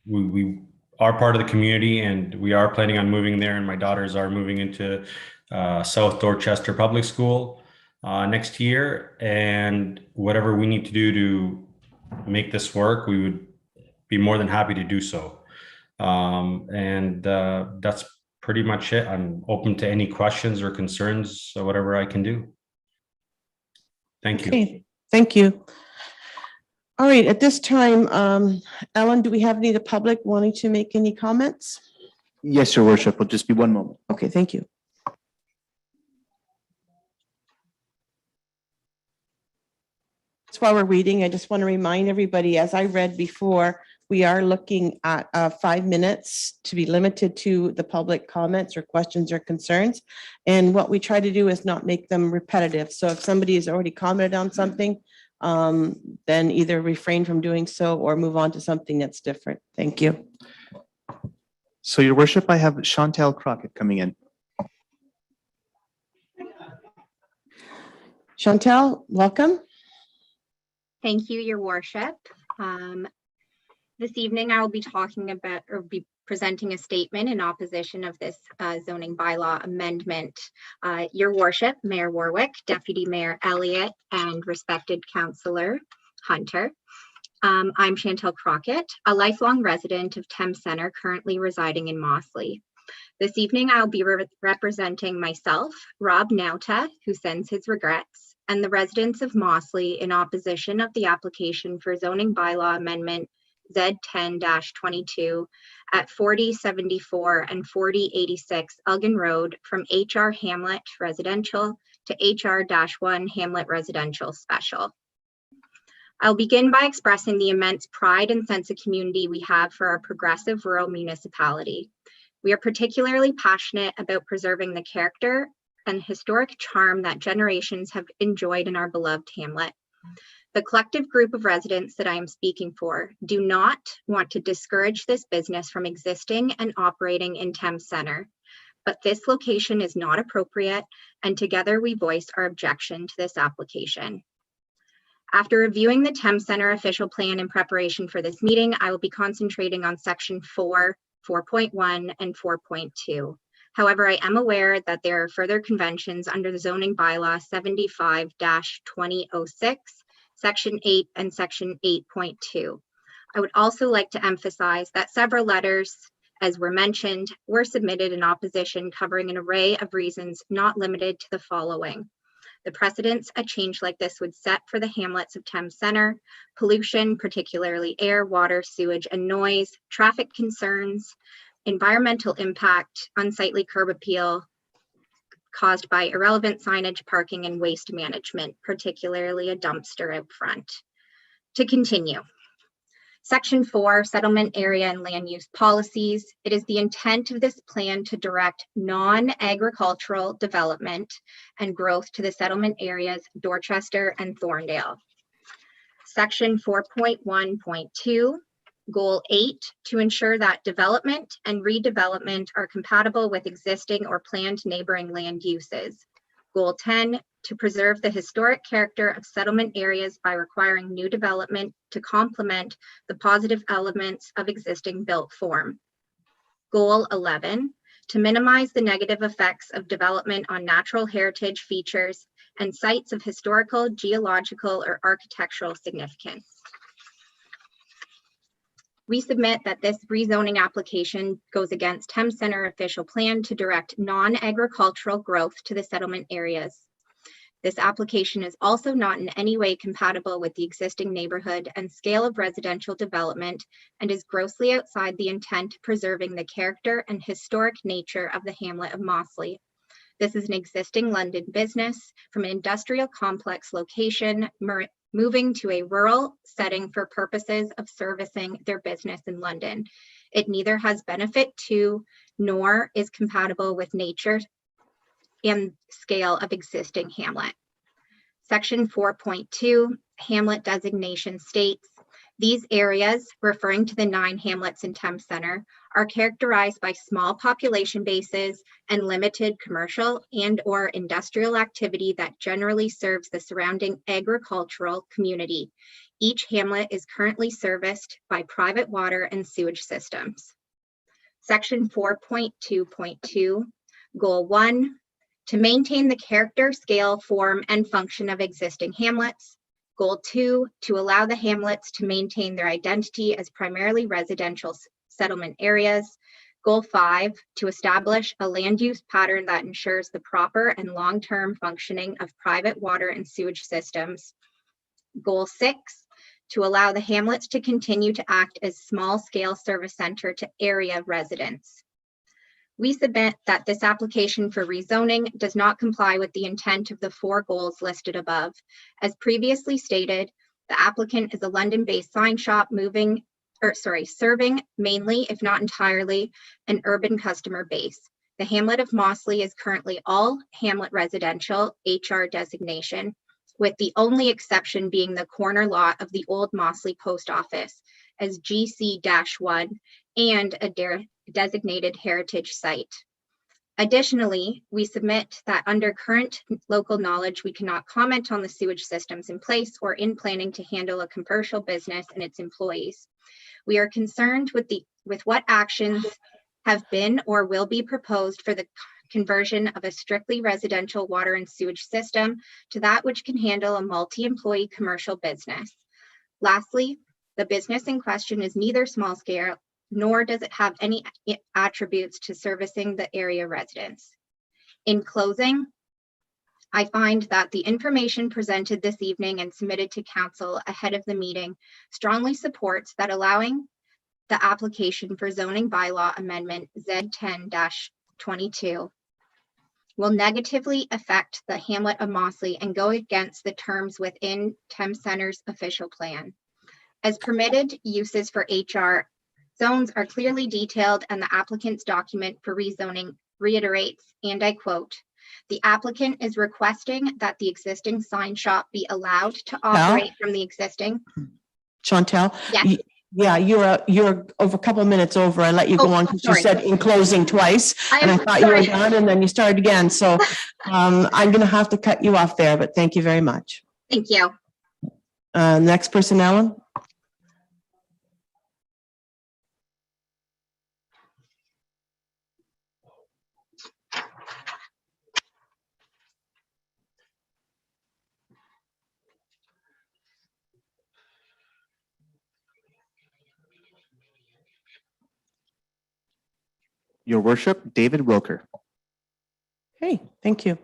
J: we are part of the community, and we are planning on moving there, and my daughters are moving into South Dorchester Public School next year. And whatever we need to do to make this work, we would be more than happy to do so. That's pretty much it. I'm open to any questions or concerns, so whatever I can do. Thank you.
A: Okay, thank you. All right, at this time, Ellen, do we have any of the public wanting to make any comments?
B: Yes, Your Worship. Will just be one moment.
A: Okay, thank you. That's why we're reading. I just want to remind everybody, as I read before, we are looking at 5 minutes to be limited to the public comments or questions or concerns. And what we try to do is not make them repetitive. So if somebody has already commented on something, then either refrain from doing so or move on to something that's different. Thank you.
B: So, Your Worship, I have Chantel Crockett coming in.
A: Chantel, welcome.
K: Thank you, Your Worship. This evening, I will be talking about or be presenting a statement in opposition of this zoning bylaw amendment. Your Worship, Mayor Warwick, Deputy Mayor Elliott, and respected Councillor Hunter. I'm Chantel Crockett, a lifelong resident of Thames Center, currently residing in Mossley. This evening, I'll be representing myself, Rob Nauta, who sends his regrets, and the residents of Mossley in opposition of the application for zoning bylaw amendment Z10-22 at 4074 and 4086 Elgin Road from HR Hamlet Residential to HR-1 Hamlet Residential Special. I'll begin by expressing the immense pride and sense of community we have for our progressive rural municipality. We are particularly passionate about preserving the character and historic charm that generations have enjoyed in our beloved hamlet. The collective group of residents that I am speaking for do not want to discourage this business from existing and operating in Thames Center, but this location is not appropriate, and together we voice our objection to this application. After reviewing the Thames Center official plan in preparation for this meeting, I will be concentrating on section 4, 4.1, and 4.2. However, I am aware that there are further conventions under the zoning bylaw 75-2006, Section 8, and Section 8.2. I would also like to emphasize that several letters, as were mentioned, were submitted in opposition covering an array of reasons not limited to the following: the precedents a change like this would set for the hamlets of Thames Center, pollution, particularly air, water, sewage, and noise, traffic concerns, environmental impact, unsightly curb appeal caused by irrelevant signage, parking, and waste management, particularly a dumpster out front. To continue. Section 4, Settlement Area and Land Use Policies. It is the intent of this plan to direct non-agricultural development and growth to the settlement areas Dorchester and Thorndale. Section 4.1.2, Goal 8, to ensure that development and redevelopment are compatible with existing or planned neighboring land uses. Goal 10, to preserve the historic character of settlement areas by requiring new development to complement the positive elements of existing built form. Goal 11, to minimize the negative effects of development on natural heritage features and sites of historical, geological, or architectural significance. We submit that this rezoning application goes against Thames Center official plan to direct non-agricultural growth to the settlement areas. This application is also not in any way compatible with the existing neighborhood and scale of residential development and is grossly outside the intent of preserving the character and historic nature of the hamlet of Mossley. This is an existing London business from an industrial complex location, moving to a rural setting for purposes of servicing their business in London. It neither has benefit to nor is compatible with nature and scale of existing hamlet. Section 4.2, Hamlet designation states, these areas, referring to the 9 hamlets in Thames Center, are characterized by small population bases and limited commercial and/or industrial activity that generally serves the surrounding agricultural community. Each hamlet is currently serviced by private water and sewage systems. Section 4.2.2, Goal 1, to maintain the character, scale, form, and function of existing hamlets. Goal 2, to allow the hamlets to maintain their identity as primarily residential settlement areas. Goal 5, to establish a land use pattern that ensures the proper and long-term functioning of private water and sewage systems. Goal 6, to allow the hamlets to continue to act as small-scale service center to area residents. We submit that this application for rezoning does not comply with the intent of the 4 goals listed above. As previously stated, the applicant is a London-based sign shop serving mainly, if not entirely, an urban customer base. The hamlet of Mossley is currently all hamlet residential HR designation, with the only exception being the corner lot of the old Mossley post office as GC-1 and a designated heritage site. Additionally, we submit that under current local knowledge, we cannot comment on the sewage systems in place or in planning to handle a commercial business and its employees. We are concerned with what actions have been or will be proposed for the conversion of a strictly residential water and sewage system to that which can handle a multi-employee commercial business. Lastly, the business in question is neither small scale nor does it have any attributes to servicing the area residents. In closing, I find that the information presented this evening and submitted to council ahead of the meeting strongly supports that allowing the application for zoning bylaw amendment Z10-22 will negatively affect the hamlet of Mossley and go against the terms within Thames Center's official plan. As permitted uses for HR zones are clearly detailed and the applicant's document for rezoning reiterates, and I quote, the applicant is requesting that the existing sign shop be allowed to operate from the existing.
A: Chantel?
K: Yes.
A: Yeah, you're over a couple of minutes over. I let you go on because you said in closing twice. And I thought you were done and then you started again. So I'm going to have to cut you off there, but thank you very much.
K: Thank you.
A: Next person, Ellen.
B: Your worship, David Wilker.
A: Okay, thank you.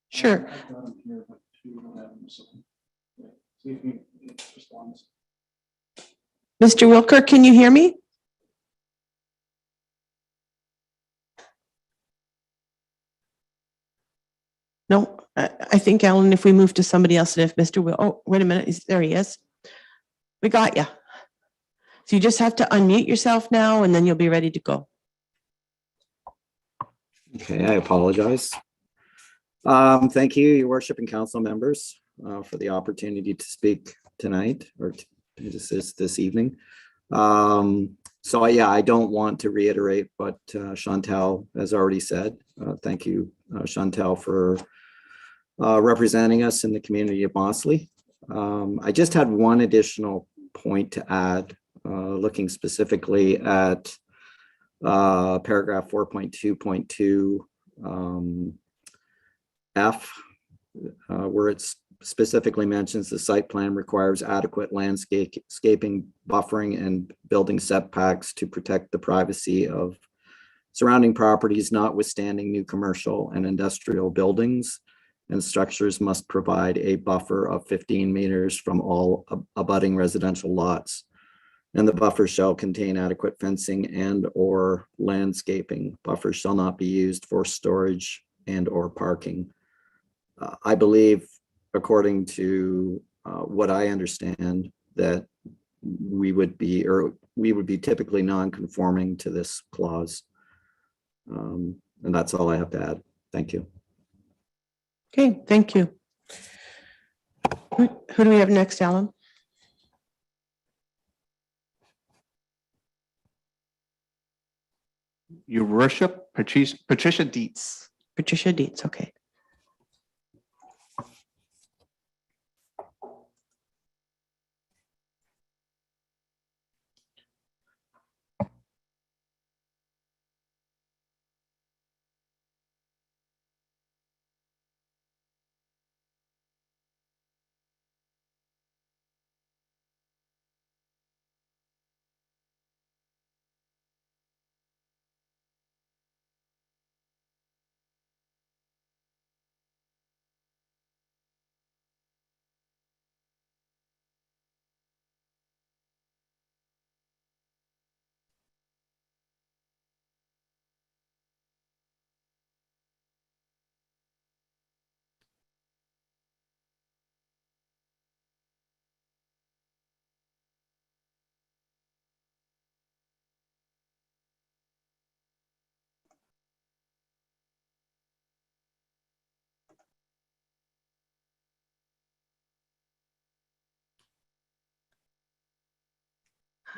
A: Sure. Mr. Wilker, can you hear me? No, I think, Alan, if we move to somebody else, and if Mr. Will, oh, wait a minute, there he is. We got you. So you just have to unmute yourself now, and then you'll be ready to go.
L: Okay, I apologize. Thank you, your worship and council members, for the opportunity to speak tonight or this evening. So yeah, I don't want to reiterate what Chantal has already said. Thank you, Chantal, for representing us in the community of Mossley. I just had one additional point to add, looking specifically at paragraph 4.2.2 F, where it specifically mentions the site plan requires adequate landscaping, buffering, and building setbacks to protect the privacy of surrounding properties, notwithstanding new commercial and industrial buildings, and structures must provide a buffer of 15 meters from all abutting residential lots. And the buffer shall contain adequate fencing and or landscaping. Buffers shall not be used for storage and or parking. I believe, according to what I understand, that we would be typically non-conforming to this clause. And that's all I have to add. Thank you.
A: Okay, thank you. Who do we have next, Alan?
B: Your worship, Patricia Dietz.
A: Patricia Dietz, okay.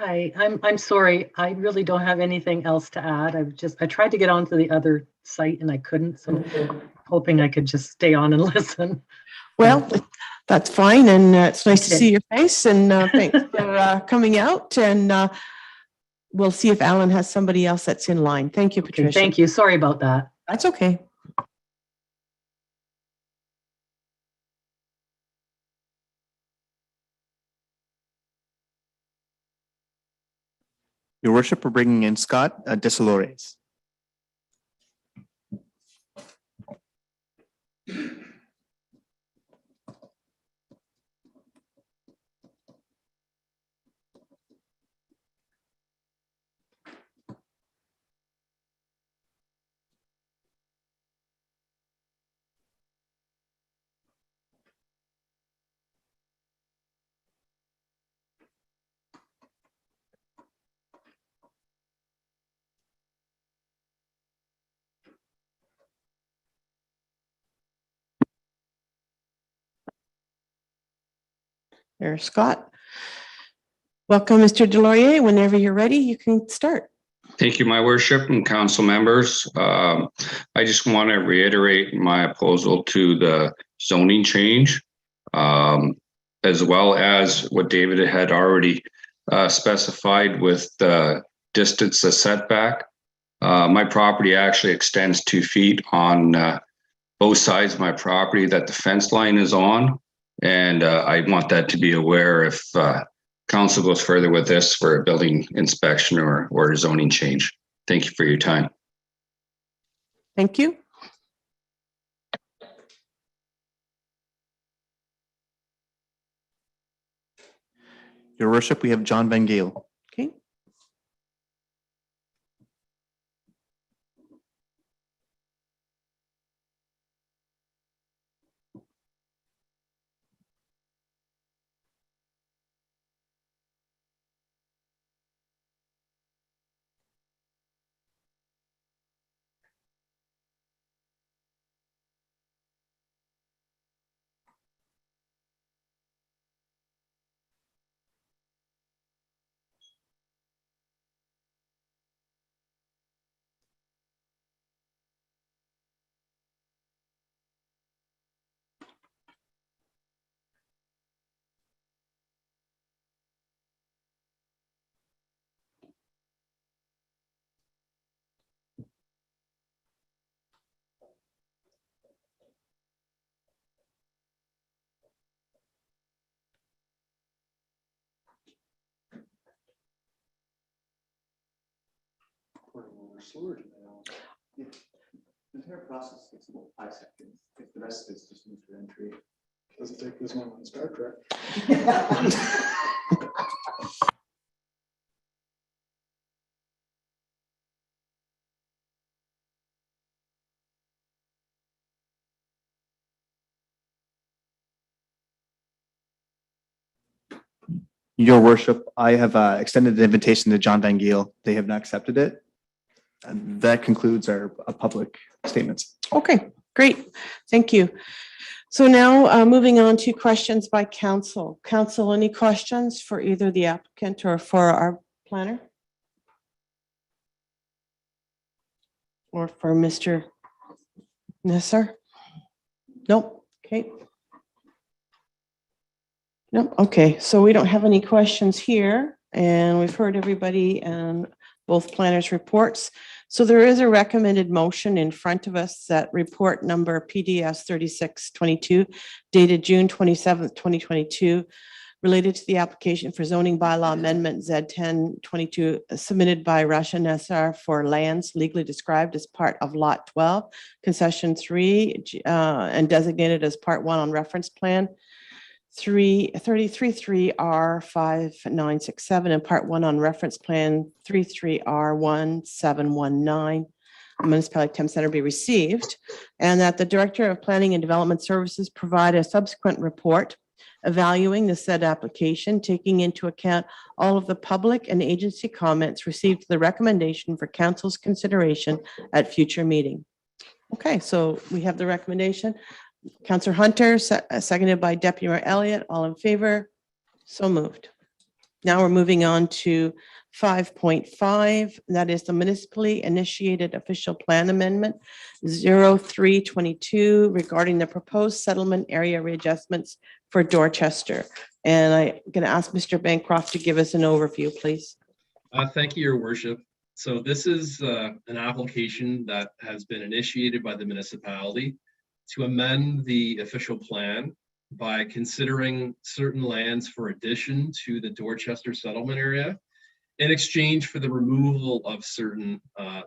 M: Hi, I'm sorry. I really don't have anything else to add. I tried to get onto the other site and I couldn't, so hoping I could just stay on and listen.
A: Well, that's fine, and it's nice to see your face, and thanks for coming out, and we'll see if Alan has somebody else that's in line. Thank you, Patricia.
M: Thank you. Sorry about that.
A: That's okay.
B: Your worship, we're bringing in Scott Desalores.
A: There's Scott. Welcome, Mr. Delorier. Whenever you're ready, you can start.
N: Thank you, my worship and council members. I just want to reiterate my opposal to the zoning change, as well as what David had already specified with the distance of setback. My property actually extends 2 feet on both sides of my property that the fence line is on. And I want that to be aware if council goes further with this for a building inspection or zoning change. Thank you for your time.
A: Thank you.
B: Your worship, we have John Van Gale.
A: Okay.
B: The entire process takes about 5 seconds. If the rest is just moved to entry. Doesn't take this one on Star Trek. Your worship, I have extended the invitation to John Van Gale. They have not accepted it. And that concludes our public statements.
A: Okay, great. Thank you. So now moving on to questions by council. Council, any questions for either the applicant or for our planner? Or for Mr. Nasser? Nope. Okay. Nope. Okay, so we don't have any questions here, and we've heard everybody and both planners' reports. So there is a recommended motion in front of us, that report number PDS 3622 dated June 27th, 2022, related to the application for zoning bylaw amendment Z1022 submitted by Rasha Nassar for lands legally described as part of Lot 12, Concession 3, and designated as Part 1 on reference plan 33R5967 and Part 1 on reference plan 33R1719. Municipality Thames Center be received, and that the Director of Planning and Development Services provide a subsequent report evaluating the said application, taking into account all of the public and agency comments received to the recommendation for council's consideration at future meeting. Okay, so we have the recommendation. Councillor Hunter, seconded by Deputy Mayor Elliott, all in favor? So moved. Now we're moving on to 5.5, that is the municipally initiated official plan amendment 0322 regarding the proposed settlement area readjustments for Dorchester. And I'm going to ask Mr. Bancroft to give us an overview, please.
E: Thank you, Your Worship. So this is an application that has been initiated by the municipality to amend the official plan by considering certain lands for addition to the Dorchester settlement area in exchange for the removal of certain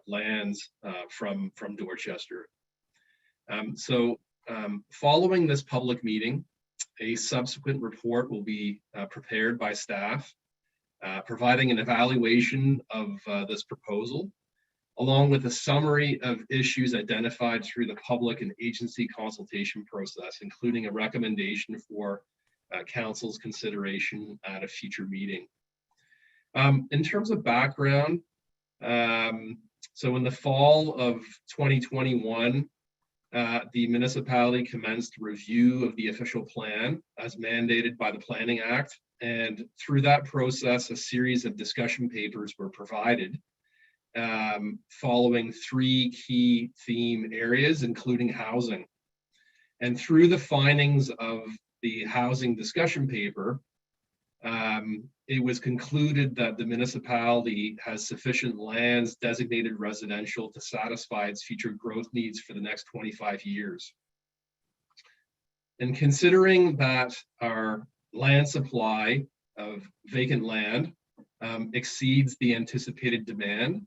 E: lands from Dorchester. Following this public meeting, a subsequent report will be prepared by staff, providing an evaluation of this proposal, along with a summary of issues identified through the public and agency consultation process, including a recommendation for council's consideration at a future meeting. In terms of background, so in the fall of 2021, the municipality commenced review of the official plan as mandated by the Planning Act. And through that process, a series of discussion papers were provided following 3 key theme areas, including housing. And through the findings of the housing discussion paper, it was concluded that the municipality has sufficient lands designated residential to satisfy its future growth needs for the next 25 years. And considering that our land supply of vacant land exceeds the anticipated demand,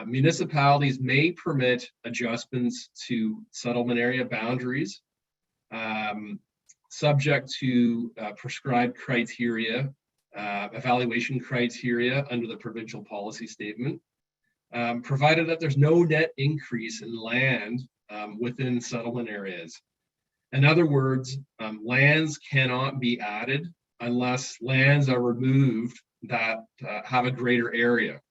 E: municipalities may permit adjustments to settlement area boundaries, subject to prescribed criteria, evaluation criteria under the provincial policy statement, provided that there's no net increase in land within settlement areas. In other words, lands cannot be added unless lands are removed that have a greater area.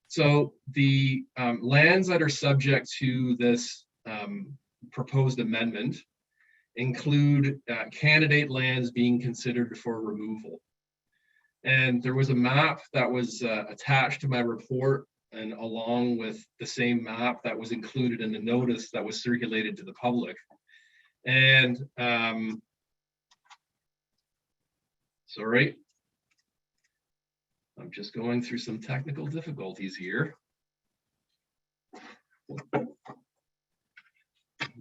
E: So the lands that are subject to this proposed amendment include candidate lands being considered for removal. And there was a map that was attached to my report, and along with the same map that was included in the notice that was circulated to the public. And sorry, I'm just going through some technical difficulties here.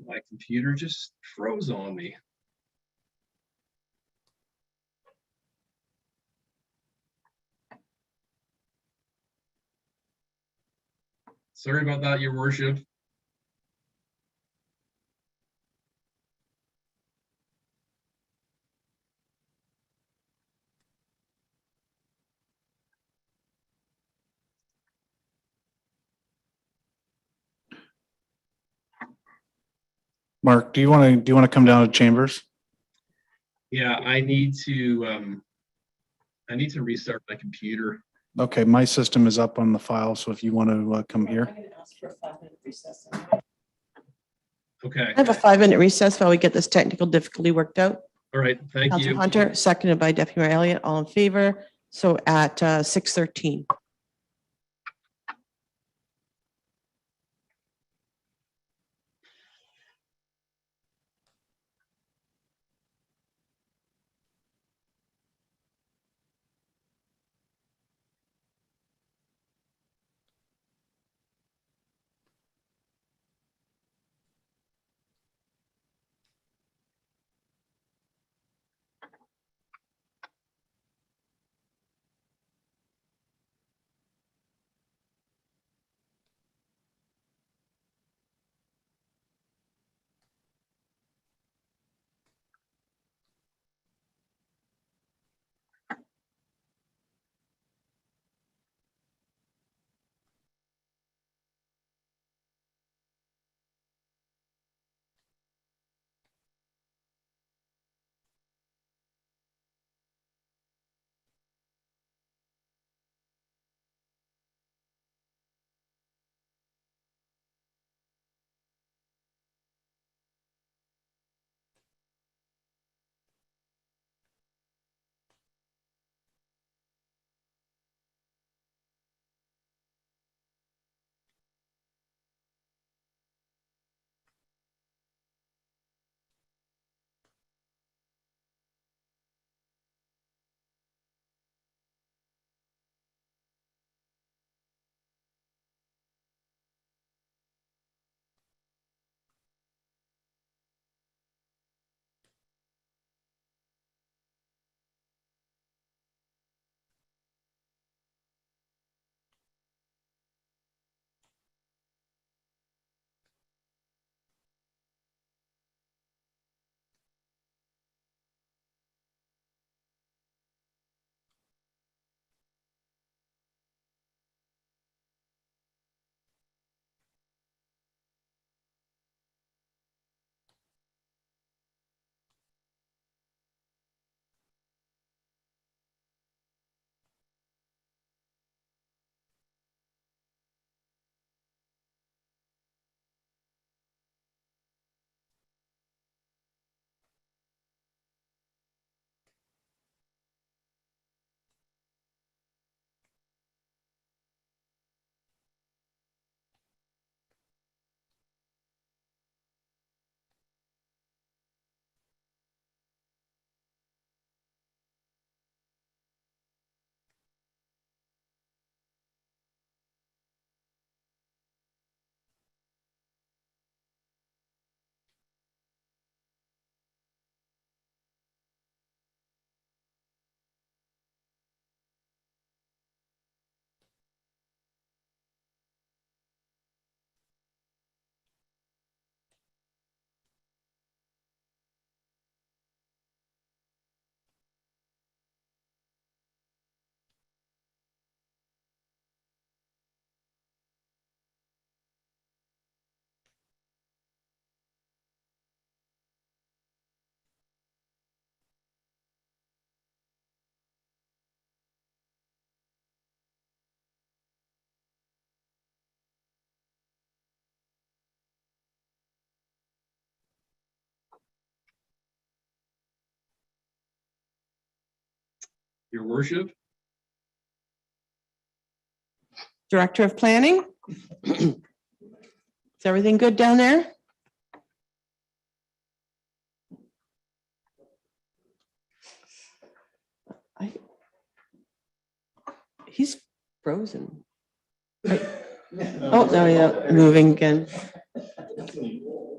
E: My computer just froze on me. Sorry about that, Your Worship.
H: Mark, do you want to come down to chambers?
E: Yeah, I need to restart my computer.
H: Okay, my system is up on the file, so if you want to come here.
E: Okay,
A: I have a 5-minute recess while we get this technical difficulty worked out.
E: all right, thank
A: Councillor
E: you.
A: Hunter, seconded by Deputy Mayor Elliott, all in favor. So at 6:13.
E: Your worship.
A: Director of Planning? Is everything good down there? He's frozen. Oh, no, yeah, moving again.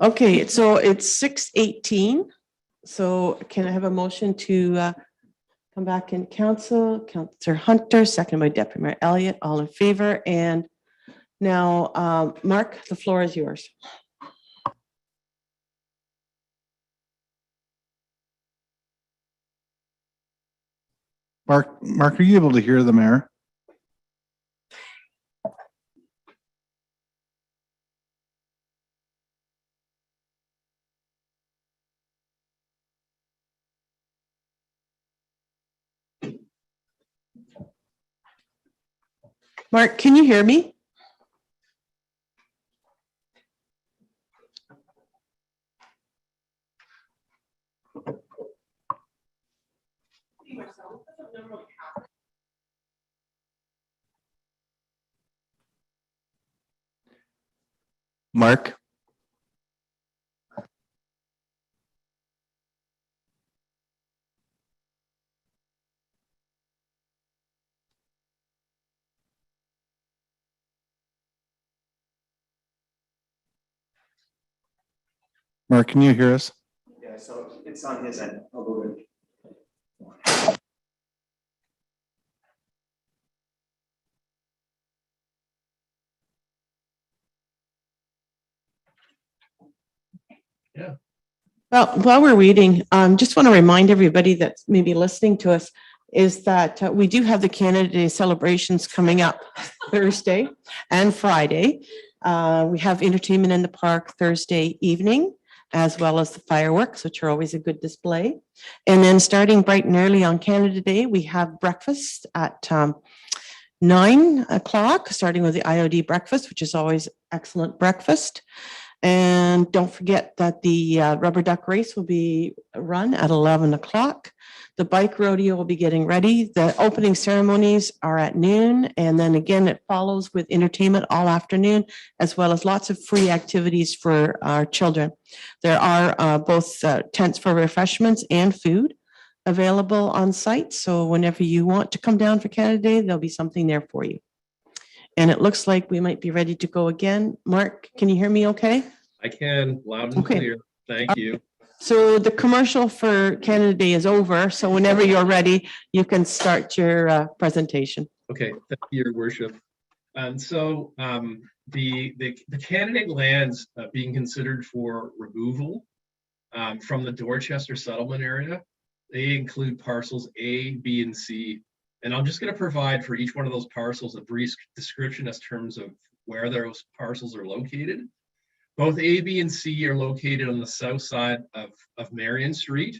A: Okay, so it's 6:18. So can I have a motion to come back in council? Councillor Hunter, second by Deputy Mayor Elliott, all in favor. And now, Mark, the floor is yours.
H: Mark, are you able to hear the mayor?
A: Mark, can you hear me?
B: Mark?
H: Mark, can you hear us?
B: Yeah, so it's on his end. I'll go with.
A: Well, while we're waiting, just want to remind everybody that's maybe listening to us is that we do have the Canada Day celebrations coming up Thursday and Friday. We have entertainment in the park Thursday evening, as well as the fireworks, which are always a good display. And then starting bright and early on Canada Day, we have breakfast at 9 o'clock, starting with the IOD breakfast, which is always excellent breakfast. And don't forget that the rubber duck race will be run at 11 o'clock. The bike rodeo will be getting ready. The opening ceremonies are at noon. And then again, it follows with entertainment all afternoon, as well as lots of free activities for our children. There are both tents for refreshments and food available on site. So whenever you want to come down for Canada Day, there'll be something there for you. And it looks like we might be ready to go again. Mark, can you hear me okay?
E: I can, loud and
A: Okay.
E: clear. Thank you.
A: So the commercial for Canada Day is over. So whenever you're ready, you can start your presentation.
E: Okay, thank you, Your Worship. And so the candidate lands being considered for removal from the Dorchester settlement area, they include parcels A, B, and C. And I'm just going to provide for each one of those parcels a brief description as terms of where those parcels are located. Both A, B, and C are located on the south side of Marion Street.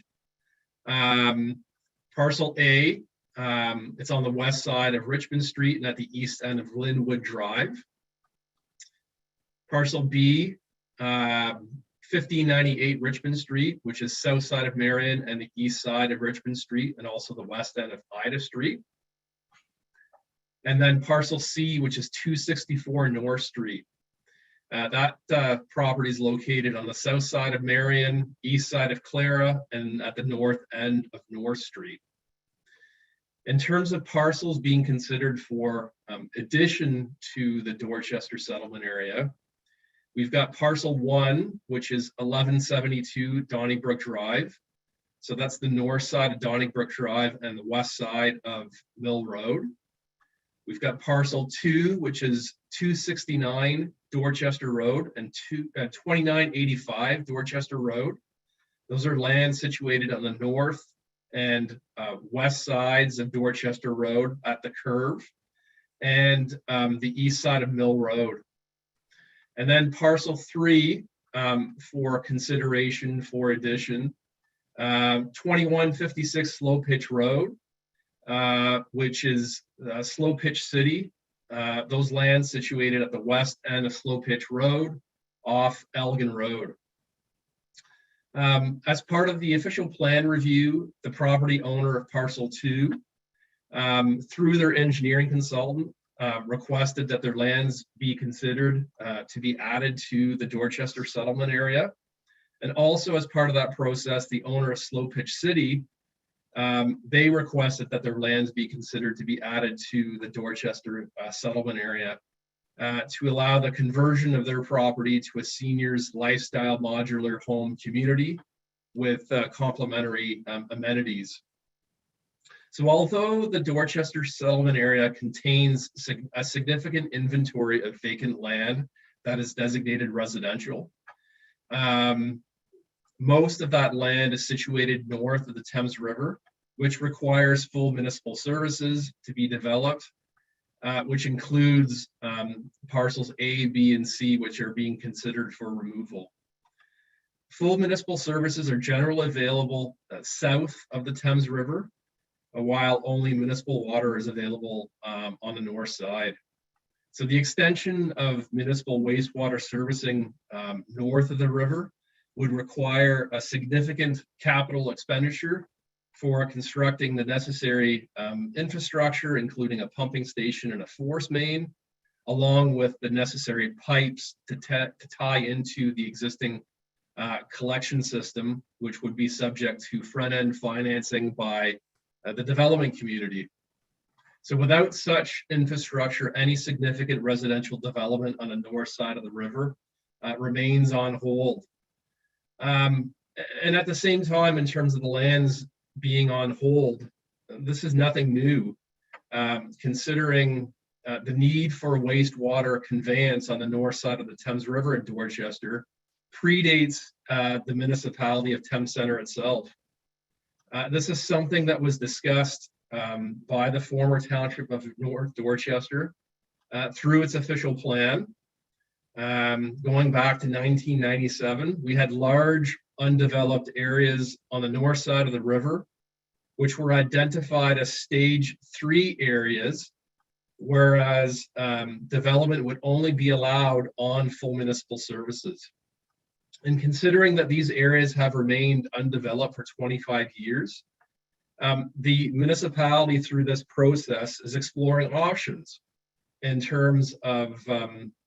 E: Parcel A, it's on the west side of Richmond Street and at the east end of Linwood Drive. Parcel B, 1598 Richmond Street, which is south side of Marion and the east side of Richmond Street, and also the west end of Ida Street. And then parcel C, which is 264 North Street. That property is located on the south side of Marion, east side of Clara, and at the north end of North Street. In terms of parcels being considered for addition to the Dorchester settlement area, we've got parcel 1, which is 1172 Donnybrook Drive. So that's the north side of Donnybrook Drive and the west side of Mill Road. We've got parcel 2, which is 269 Dorchester Road and 2985 Dorchester Road. Those are lands situated on the north and west sides of Dorchester Road at the curve and the east side of Mill Road. And then parcel 3 for consideration for addition, 2156 Slow Pitch Road, which is Slow Pitch City. Those lands situated at the west end of Slow Pitch Road off Elgin Road. As part of the official plan review, the property owner of parcel 2 through their engineering consultant, requested that their lands be considered to be added to the Dorchester settlement area. And also as part of that process, the owner of Slow Pitch City, they requested that their lands be considered to be added to the Dorchester settlement area to allow the conversion of their property to a seniors lifestyle modular home community with complementary amenities. So although the Dorchester settlement area contains a significant inventory of vacant land that is designated residential, most of that land is situated north of the Thames River, which requires full municipal services to be developed, which includes parcels A, B, and C, which are being considered for removal. Full municipal services are generally available south of the Thames River, while only municipal water is available on the north side. So the extension of municipal wastewater servicing north of the river would require a significant capital expenditure for constructing the necessary infrastructure, including a pumping station and a force main, along with the necessary pipes to tie into the existing collection system, which would be subject to front-end financing by the development community. So without such infrastructure, any significant residential development on the north side of the river remains on hold. And at the same time, in terms of the lands being on hold, this is nothing new, considering the need for wastewater conveyance on the north side of the Thames River in Dorchester predates the municipality of Thames Centre itself. This is something that was discussed by the former township of North Dorchester through its official plan. Going back to 1997, we had large undeveloped areas on the north side of the river, which were identified as stage 3 areas, whereas development would only be allowed on full municipal services. And considering that these areas have remained undeveloped for 25 years, the municipality through this process is exploring options in terms of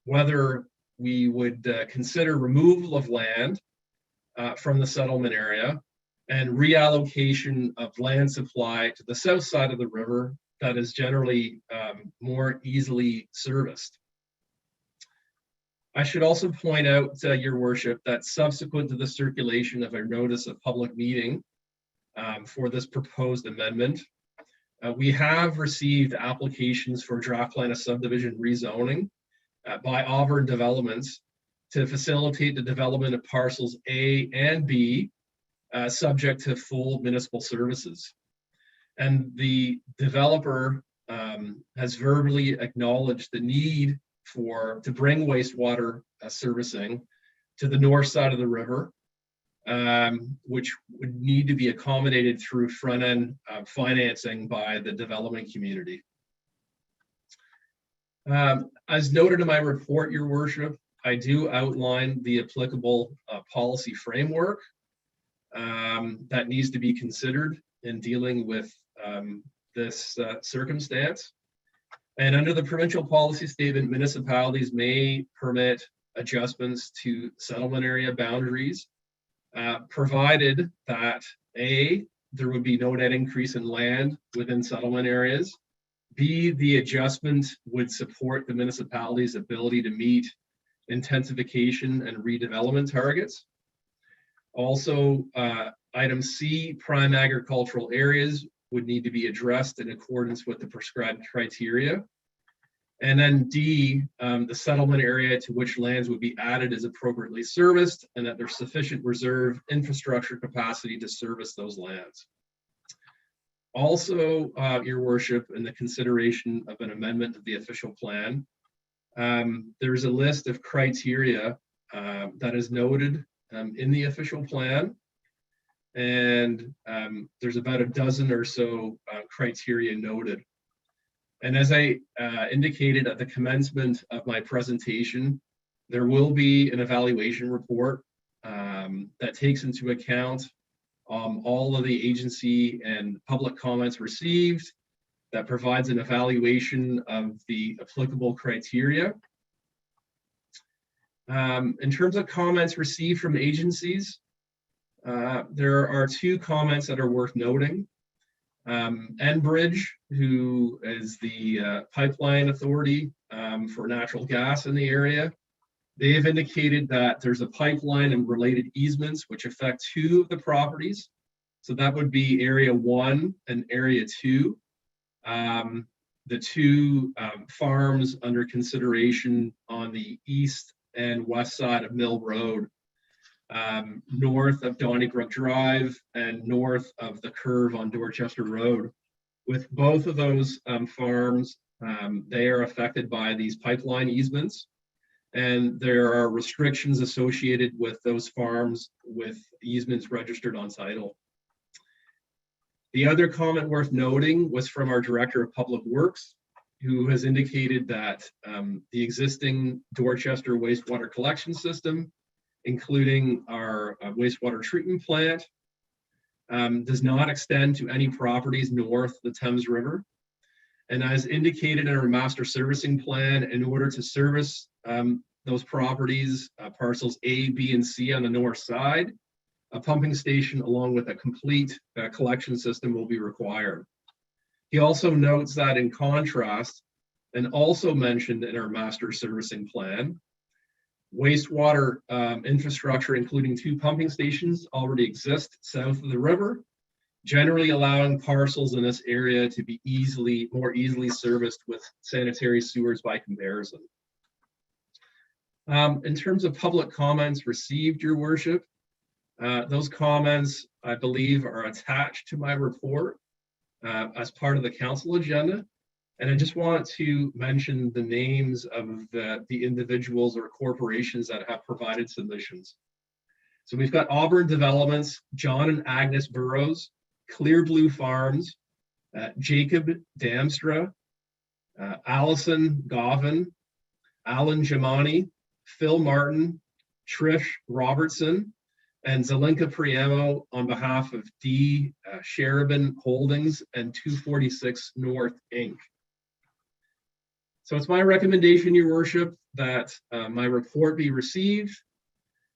E: whether we would consider removal of land from the settlement area and reallocation of land supply to the south side of the river that is generally more easily serviced. I should also point out, Your Worship, that subsequent to the circulation of a notice of public meeting for this proposed amendment, we have received applications for draft plan of subdivision rezoning by Auburn Developments to facilitate the development of parcels A and B subject to full municipal services. And the developer has verbally acknowledged the need to bring wastewater servicing to the north side of the river, which would need to be accommodated through front-end financing by the development community. As noted in my report, Your Worship, I do outline the applicable policy framework that needs to be considered in dealing with this circumstance. And under the provincial policy statement, municipalities may permit adjustments to settlement area boundaries, provided that A, there would be no net increase in land within settlement areas, B, the adjustment would support the municipality's ability to meet intensification and redevelopment targets. Also, item C, prime agricultural areas would need to be addressed in accordance with the prescribed criteria. And then D, the settlement area to which lands would be added is appropriately serviced and that there's sufficient reserve infrastructure capacity to service those lands. Also, Your Worship, in the consideration of an amendment of the official plan, there's a list of criteria that is noted in the official plan. And there's about a dozen or so criteria noted. And as I indicated at the commencement of my presentation, there will be an evaluation report that takes into account all of the agency and public comments received, that provides an evaluation of the applicable criteria. In terms of comments received from agencies, there are 2 comments that are worth noting. Enbridge, who is the pipeline authority for natural gas in the area, they have indicated that there's a pipeline and related easements which affect 2 of the properties. So that would be Area 1 and Area 2. The 2 farms under consideration on the east and west side of Mill Road, north of Donnybrook Drive and north of the curve on Dorchester Road. With both of those farms, they are affected by these pipeline easements, and there are restrictions associated with those farms with easements registered on title. The other comment worth noting was from our Director of Public Works, who has indicated that the existing Dorchester wastewater collection system, including our wastewater treatment plant, does not extend to any properties north of the Thames River. And as indicated in our master servicing plan, in order to service those properties, parcels A, B, and C on the north side, a pumping station along with a complete collection system will be required. He also notes that in contrast, and also mentioned in our master servicing plan, wastewater infrastructure, including 2 pumping stations, already exist south of the river, generally allowing parcels in this area to be more easily serviced with sanitary sewers by comparison. In terms of public comments received, Your Worship, those comments, I believe, are attached to my report as part of the council agenda. And I just want to mention the names of the individuals or corporations that have provided submissions. So we've got Auburn Developments, John and Agnes Burrows, Clear Blue Farms, Jacob Damstra, Allison Govan, Alan Jamani, Phil Martin, Trish Robertson, and Zelinka Priamo on behalf of D. Sherabin Holdings and 246 North Inc. So it's my recommendation, Your Worship, that my report be received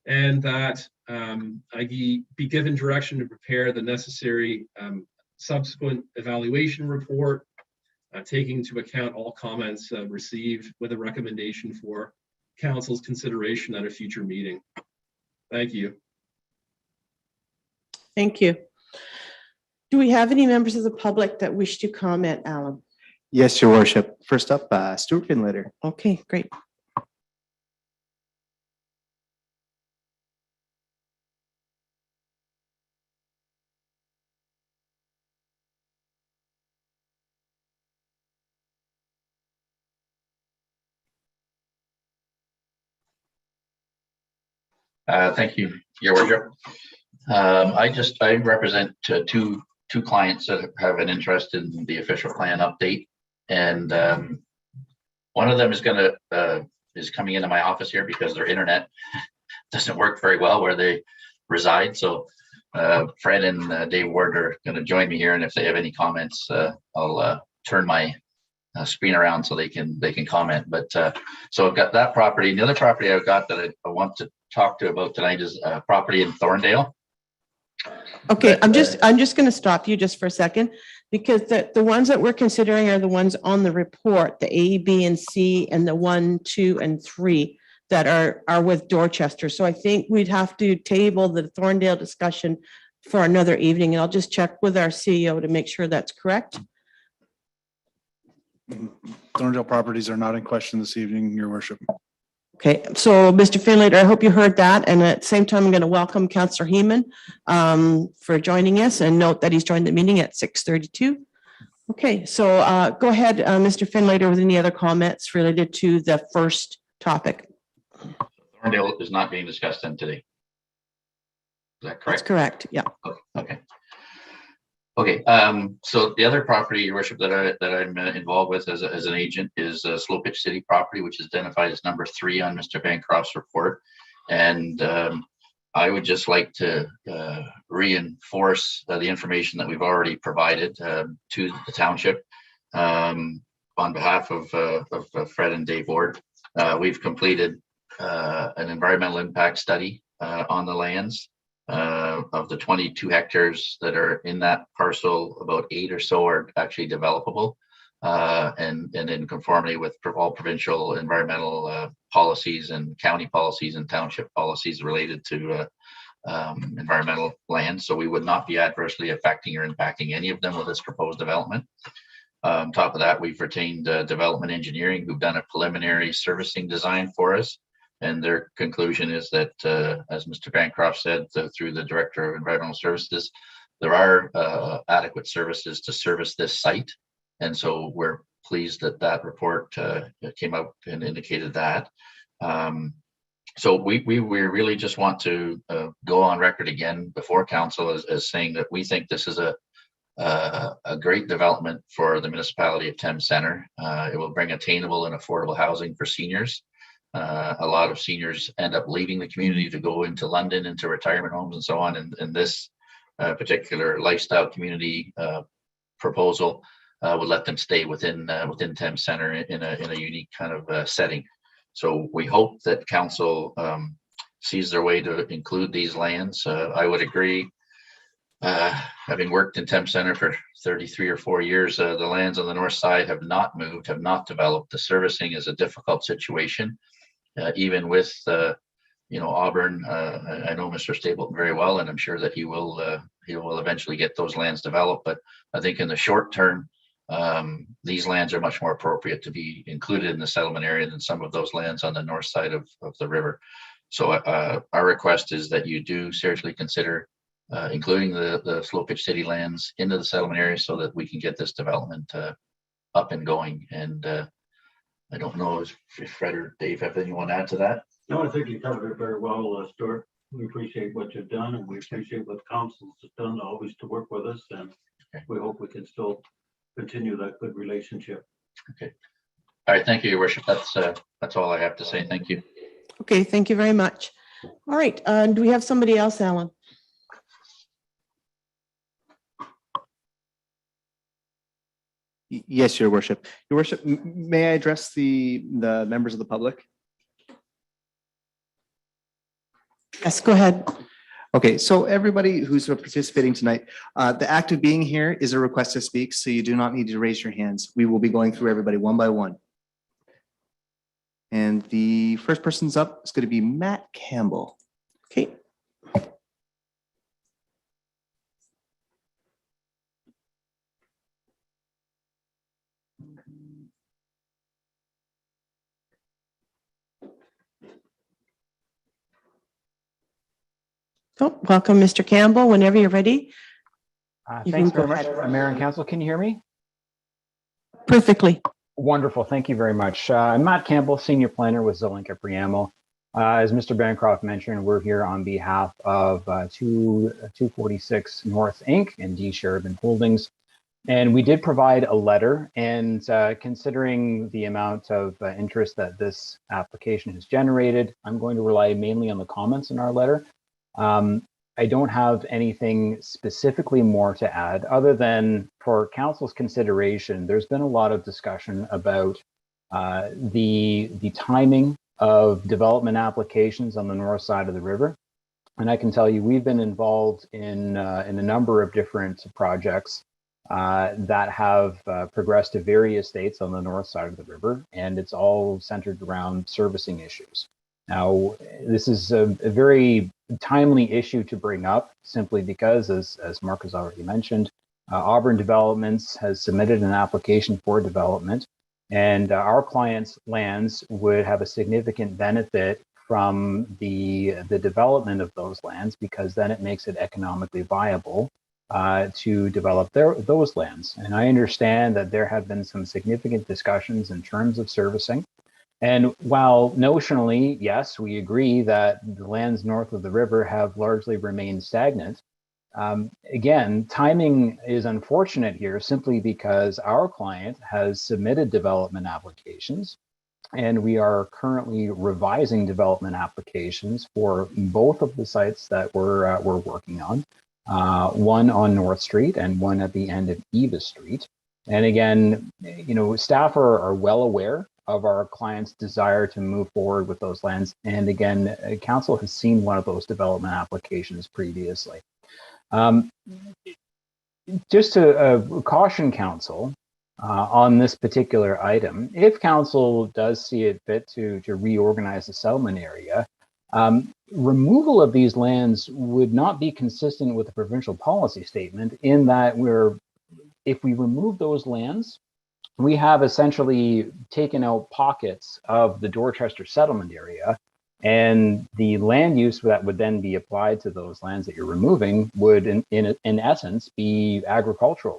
E: and that I be given direction to prepare the necessary subsequent evaluation report, taking into account all comments received with a recommendation for council's consideration at a future meeting. Thank you.
A: Thank you. Do we have any members of the public that wish to comment, Alan?
B: Yes, Your Worship. First up, Stuart Finlater.
A: Okay, great.
F: Thank you, Your Worship. I represent two clients that have an interest in the official plan update, and one of them is coming into my office here because their internet doesn't work very well where they reside. So Fred and Dave Ward are going to join me here, and if they have any comments, I'll turn my screen around so they can comment. But so I've got that property. And the other property I've got that I want to talk to about tonight is a property in Thorndale.
A: Okay, I'm just going to stop you just for a second, because the ones that we're considering are the ones on the report, the A, B, and C, and the 1, 2, and 3 that are with Dorchester. So I think we'd have to table the Thorndale discussion for another evening, and I'll just check with our CEO to make sure that's correct.
H: Thorndale properties are not in question this evening, Your Worship.
A: Okay, so Mr. Finlater, I hope you heard that. And at the same time, I'm going to welcome Councillor Heeman for joining us, and note that he's joined the meeting at 6:32. Okay, so go ahead, Mr. Finlater, with any other comments related to the first topic.
F: Thorndale is not being discussed in today. Is that correct?
A: That's correct, yeah.
F: Okay. Okay, so the other property, Your Worship, that I'm involved with as an agent is Slow Pitch City property, which is identified as number 3 on Mr. Bancroft's report. And I would just like to reinforce the information that we've already provided to the township. On behalf of Fred and Dave Ward, we've completed an environmental impact study on the lands. Of the 22 hectares that are in that parcel, about 8 or so are actually developable and in conformity with all provincial environmental policies and county policies and township policies related to environmental land. So we would not be adversely affecting or impacting any of them with this proposed development. On top of that, we've retained development engineering who've done a preliminary servicing design for us. And their conclusion is that, as Mr. Bancroft said, through the Director of Environmental Services, there are adequate services to service this site. And so we're pleased that that report came out and indicated that. So we really just want to go on record again before council as saying that we think this is a great development for the municipality of Thames Centre. It will bring attainable and affordable housing for seniors. A lot of seniors end up leaving the community to go into London, into retirement homes and so on. And this particular lifestyle community proposal would let them stay within Thames Centre in a unique kind of setting. So we hope that council sees their way to include these lands. I would agree. Having worked in Thames Centre for 33 or 4 years, the lands on the north side have not moved, have not developed. The servicing is a difficult situation. Even with, Auburn, I know Mr. Stapleton very well, and I'm sure that he will eventually get those lands developed. But I think in the short term, these lands are much more appropriate to be included in the settlement area than some of those lands on the north side of the river. So our request is that you do seriously consider including the slow pitch city lands into the settlement area so that we can get this development up and going. And I don't know if Fred or Dave have anything you want to add to that.
O: No, I think you covered it very well, Stuart. We appreciate what you've done, and we appreciate what councils have done always to work with us, and we hope we can still continue that good relationship.
F: Okay. All right. Thank you, Your Worship. That's all I have to say. Thank you.
A: Okay, thank you very much. All right, do we have somebody else, Alan?
B: Yes, Your Worship. Your Worship, may I address the members of the public?
A: Yes, go ahead.
B: Okay, so everybody who's participating tonight, the act of being here is a request to speak, so you do not need to raise your hands. We will be going through everybody one by one. And the first person's up is going to be Matt Campbell.
A: Okay. Oh, welcome, Mr. Campbell. Whenever you're ready. You
P: Thanks
A: can
P: very
A: go
P: much,
A: ahead.
P: Mayor and Council. Can you hear me?
A: Perfectly.
P: Wonderful. Thank you very much. I'm Matt Campbell, Senior Planner with Zollink Capriamo. As Mr. Bancroft mentioned, we're here on behalf of 246 North Inc. and D. Sheridan Holdings. And we did provide a letter, and considering the amount of interest that this application has generated, I'm going to rely mainly on the comments in our letter. I don't have anything specifically more to add other than for council's consideration. There's been a lot of discussion about the timing of development applications on the north side of the river. And I can tell you, we've been involved in a number of different projects that have progressed to various states on the north side of the river, and it's all centered around servicing issues. Now, this is a very timely issue to bring up simply because, as Mark has already mentioned, Auburn Developments has submitted an application for development, and our clients' lands would have a significant benefit from the development of those lands, because then it makes it economically viable to develop those lands. And I understand that there have been some significant discussions in terms of servicing. And while notionally, yes, we agree that the lands north of the river have largely remained stagnant, again, timing is unfortunate here simply because our client has submitted development applications, and we are currently revising development applications for both of the sites that we're working on, one on North Street and one at the end of Eva Street. And again, staff are well aware of our client's desire to move forward with those lands. And again, council has seen one of those development applications previously. Just to caution council on this particular item, if council does see it fit to reorganize the settlement area, removal of these lands would not be consistent with the provincial policy statement in that if we remove those lands, we have essentially taken out pockets of the Dorchester settlement area, and the land use that would then be applied to those lands that you're removing would, in essence, be agricultural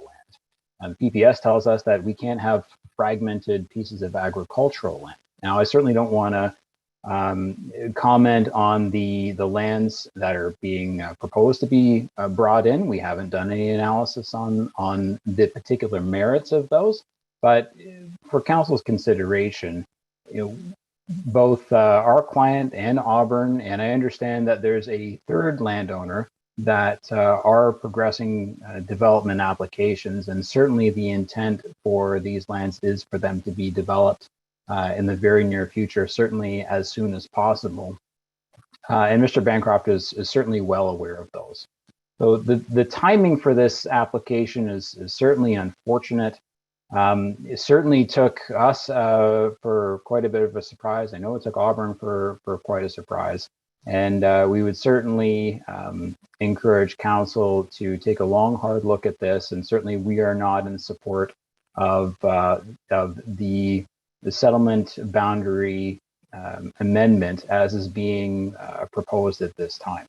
P: land. The PPS tells us that we can't have fragmented pieces of agricultural land. Now, I certainly don't want to comment on the lands that are being proposed to be brought in. We haven't done any analysis on the particular merits of those. But for council's consideration, both our client and Auburn, and I understand that there's a third landowner that are progressing development applications, and certainly the intent for these lands is for them to be developed in the very near future, certainly as soon as possible. And Mr. Bancroft is certainly well aware of those. So the timing for this application is certainly unfortunate. It certainly took us for quite a bit of a surprise. I know it took Auburn for quite a surprise. And we would certainly encourage council to take a long, hard look at this. And certainly we are not in support of the settlement boundary amendment as is being proposed at this time.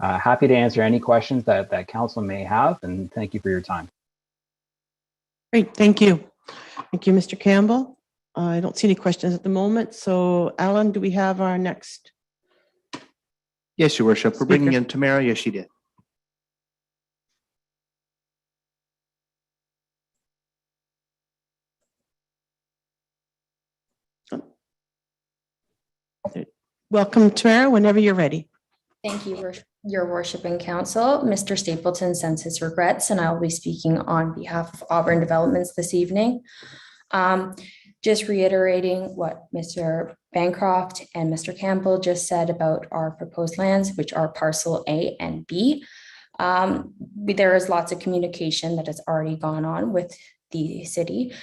P: Happy to answer any questions that council may have, and thank you for your time.
A: Great, thank you. Thank you, Mr. Campbell. I don't see any questions at the moment. So Alan, do we have our next?
B: Yes, Your Worship. We're bringing in Tamara Yoshida.
A: Welcome, Tamara, whenever you're ready.
Q: Thank you, Your Worship and Council. Mr. Stapleton sends his regrets, and I will be speaking on behalf of Auburn Developments this evening. Just reiterating what Mr. Bancroft and Mr. Campbell just said about our proposed lands, which are parcel A and B. There is lots of communication that has already gone on with the city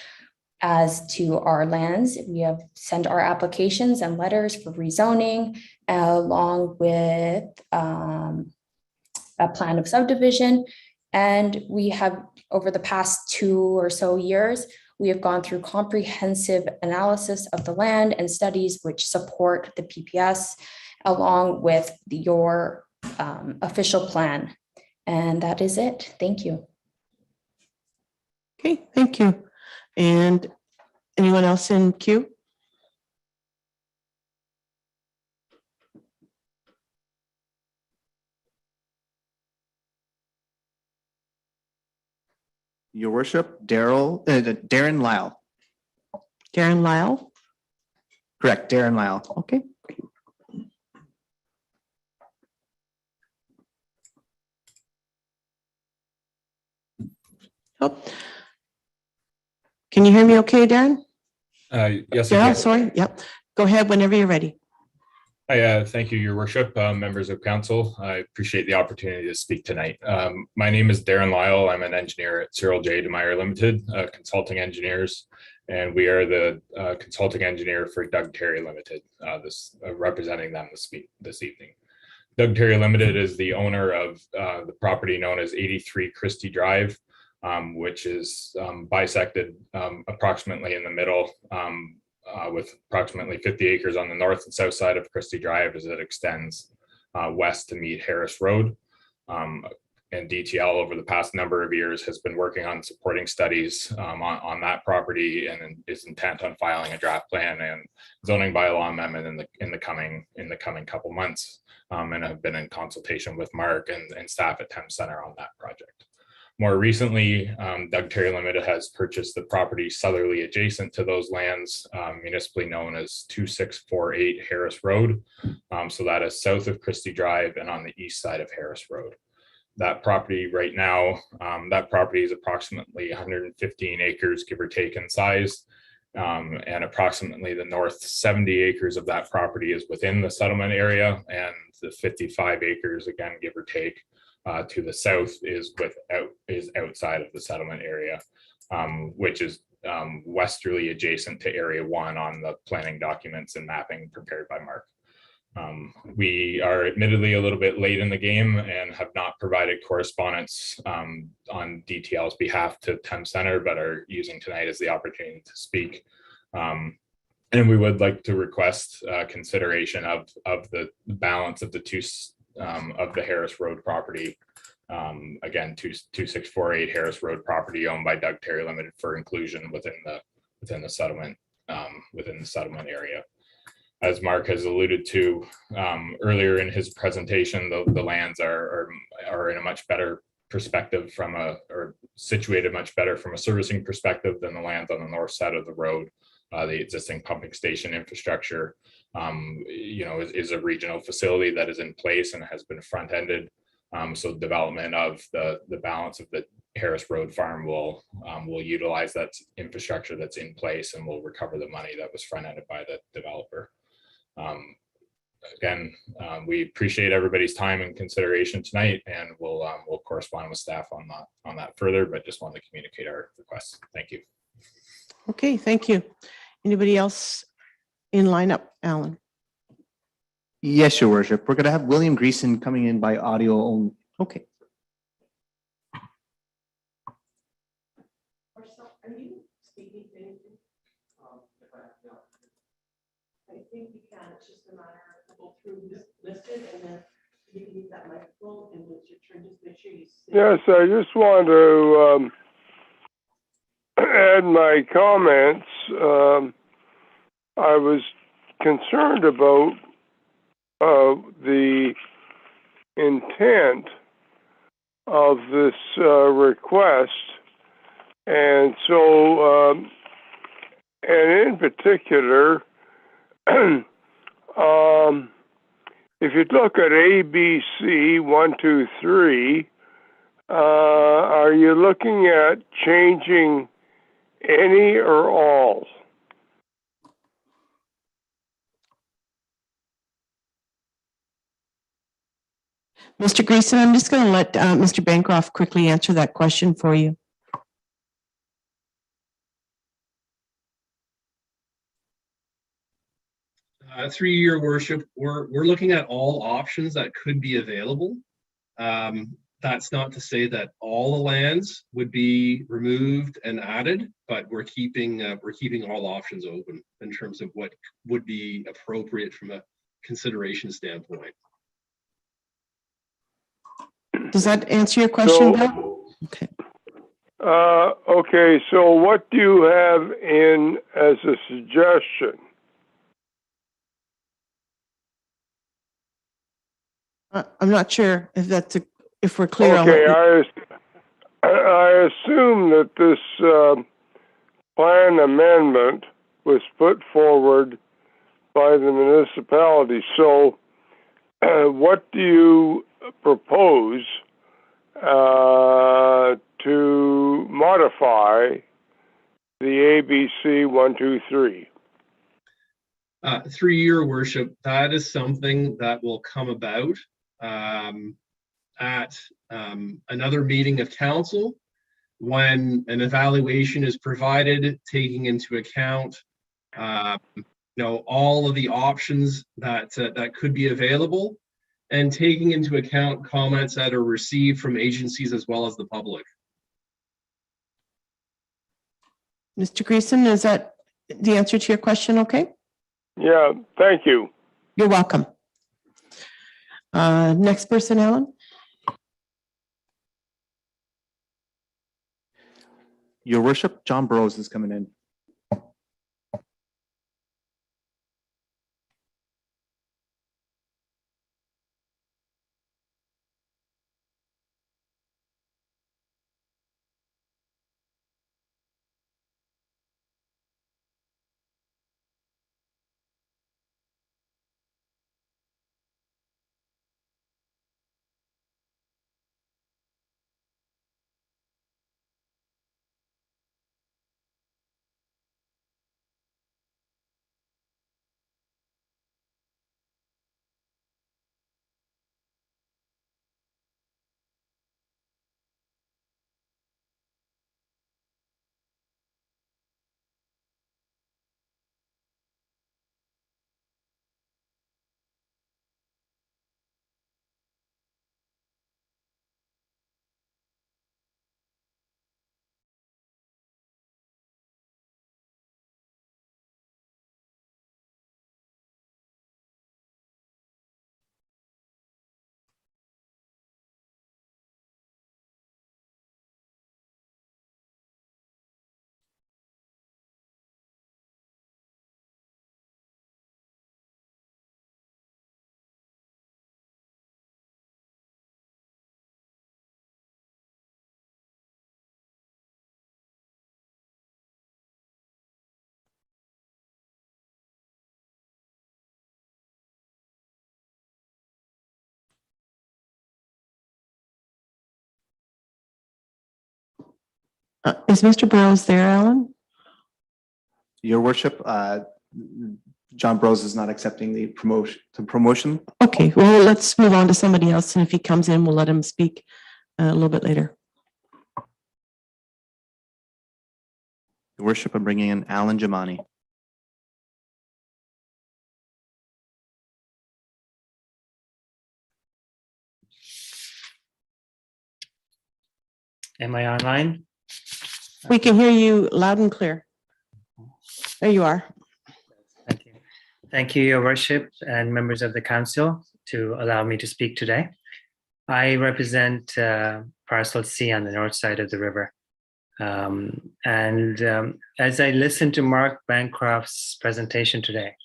Q: as to our lands. We have sent our applications and letters for rezoning along with a plan of subdivision. And we have, over the past 2 or so years, we have gone through comprehensive analysis of the land and studies which support the PPS along with your official plan. And that is it. Thank you.
A: Okay, thank you. And anyone else in queue?
B: Your Worship, Darren Lyle.
A: Darren Lyle?
B: Correct, Darren Lyle.
A: Okay. Oh. Can you hear me okay, Darren?
R: Yes.
A: Daryl, sorry. Yep. Go ahead whenever you're ready.
R: Hi, thank you, Your Worship, members of council. I appreciate the opportunity to speak tonight. My name is Darren Lyle. I'm an engineer at Cyril J. DeMeyer Limited, consulting engineers, and we are the consulting engineer for Doug Terry Limited, representing them this evening. Doug Terry Limited is the owner of the property known as 83 Christie Drive, which is bisected approximately in the middle with approximately 50 acres on the north and south side of Christie Drive as it extends west to meet Harris Road. And DTL over the past number of years has been working on supporting studies on that property and is intent on filing a draft plan and zoning bylaw amendment in the coming couple months. And have been in consultation with Mark and staff at Thames Center on that project. More recently, Doug Terry Limited has purchased the property southerly adjacent to those lands, municipally known as 2648 Harris Road. So that is south of Christie Drive and on the east side of Harris Road. That property right now, that property is approximately 115 acres, give or take in size. And approximately the north 70 acres of that property is within the settlement area, and the 55 acres, again, give or take, to the south is outside of the settlement area, which is westerly adjacent to Area 1 on the planning documents and mapping prepared by Mark. We are admittedly a little bit late in the game and have not provided correspondence on DTL's behalf to Thames Center, but are using tonight as the opportunity to speak. And we would like to request consideration of the balance of the of the Harris Road property. Again, 2648 Harris Road property owned by Doug Terry Limited for inclusion within the settlement area. As Mark has alluded to earlier in his presentation, the lands are in a much better perspective or situated much better from a servicing perspective than the lands on the north side of the road. The existing pumping station infrastructure, is a regional facility that is in place and has been front-ended. So development of the balance of the Harris Road farm will utilize that infrastructure that's in place, and will recover the money that was front-ended by the developer. Again, we appreciate everybody's time and consideration tonight, and we'll correspond with staff on that further, but just wanted to communicate our requests. Thank you.
A: Okay, thank you. Anybody else in lineup, Alan?
B: Yes, Your Worship. We're going to have William Greason coming in by audio only. Okay.
A: I think you can. It's just a matter of go through listed, and then you can use that microphone, and it's your turn. Just make sure you say.
S: Yes, I just want to add my comments. I was concerned about the intent of this request, and so, and in particular, if you look at ABC 1, 2, 3, are you looking at changing any or all?
A: Mr. Greason, I'm just going to let Mr. Bancroft quickly answer that question for you.
E: Through your worship, we're looking at all options that could be available. That's not to say that all the lands would be removed and added, but we're keeping all options open in terms of what would be appropriate from a consideration standpoint.
A: Does that answer your question, Bill? Okay.
S: Okay, so what do you have in as a suggestion?
A: I'm not sure if if we're clear on
S: Okay,
A: what
S: I assume that this plan amendment was put forward by the municipality. So what do you propose to modify the ABC 1, 2, 3?
E: Through your worship, that is something that will come about at another meeting of council when an evaluation is provided, taking into account all of the options that could be available, and taking into account comments that are received from agencies as well as the public.
A: Mr. Greason, is that the answer to your question? Okay.
S: Yeah, thank you.
A: You're welcome. Next person, Alan.
B: Your Worship, John Burrows is coming in.
A: Is Mr. Burrows there, Alan?
B: Your worship, John Bros is not accepting the promotion.
A: Okay, well, let's move on to somebody else, and if he comes in, we'll let him speak a little bit later.
B: Your worship, I'm bringing in Alan Jamani.
T: Am I online?
A: We can hear you loud and clear. There you are.
T: Thank you. Thank you, Your Worship, and members of the council to allow me to speak today. I represent Parcel C on the north side of the river. As I listened to Mark Bancroft's presentation today,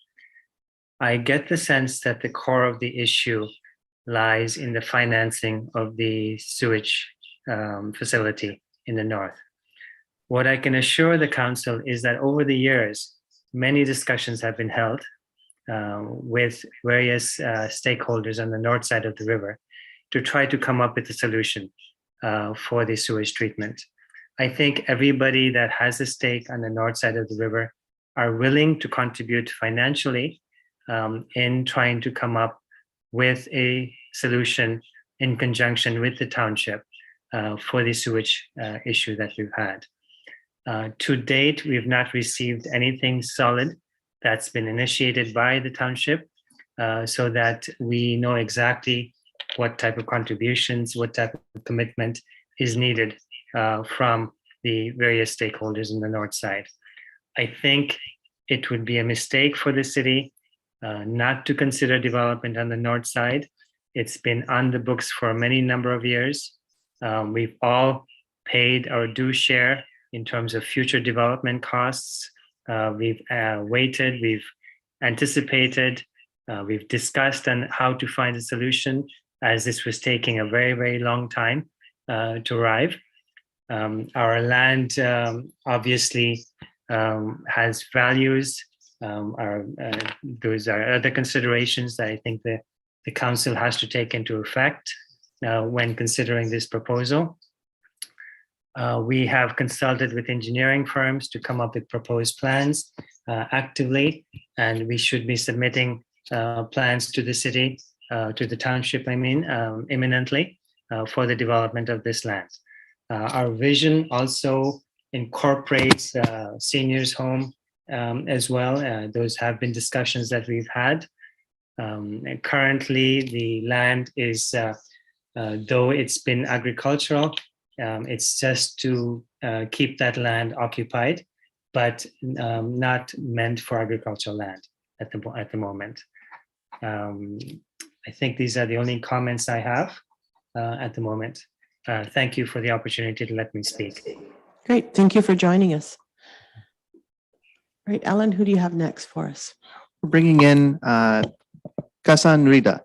T: I get the sense that the core of the issue lies in the financing of the sewage facility in the north. What I can assure the council is that over the years, many discussions have been held with various stakeholders on the north side of the river to try to come up with a solution for the sewage treatment. I think everybody that has a stake on the north side of the river are willing to contribute financially in trying to come up with a solution in conjunction with the township for the sewage issue that we've had. To date, we've not received anything solid that's been initiated by the township so that we know exactly what type of contributions, what type of commitment is needed from the various stakeholders in the north side. I think it would be a mistake for the city not to consider development on the north side. It's been on the books for a many number of years. We've all paid our due share in terms of future development costs. We've waited, we've anticipated, we've discussed on how to find a solution, as this was taking a very, very long time to arrive. Our land obviously has values. Those are other considerations that I think the council has to take into effect when considering this proposal. We have consulted with engineering firms to come up with proposed plans actively, and we should be submitting plans to the city, to the township, imminently for the development of this land. Our vision also incorporates seniors' home as well. Those have been discussions that we've had. And currently, the land is, though it's been agricultural, it's just to keep that land occupied, but not meant for agricultural land at the moment. I think these are the only comments I have at the moment. Thank you for the opportunity to let me speak.
A: Great, thank you for joining us. All right, Alan, who do you have next for us?
B: We're bringing in Kasan Rida.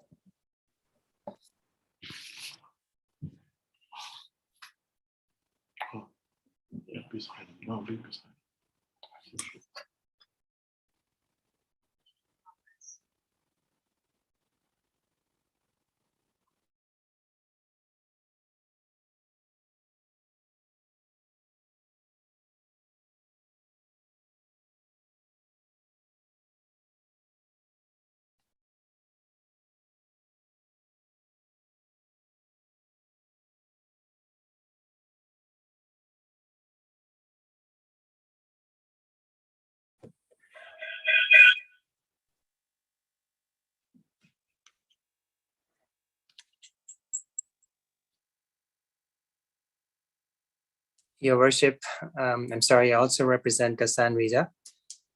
T: Your Worship, I'm sorry, I also represent Gassan Rida,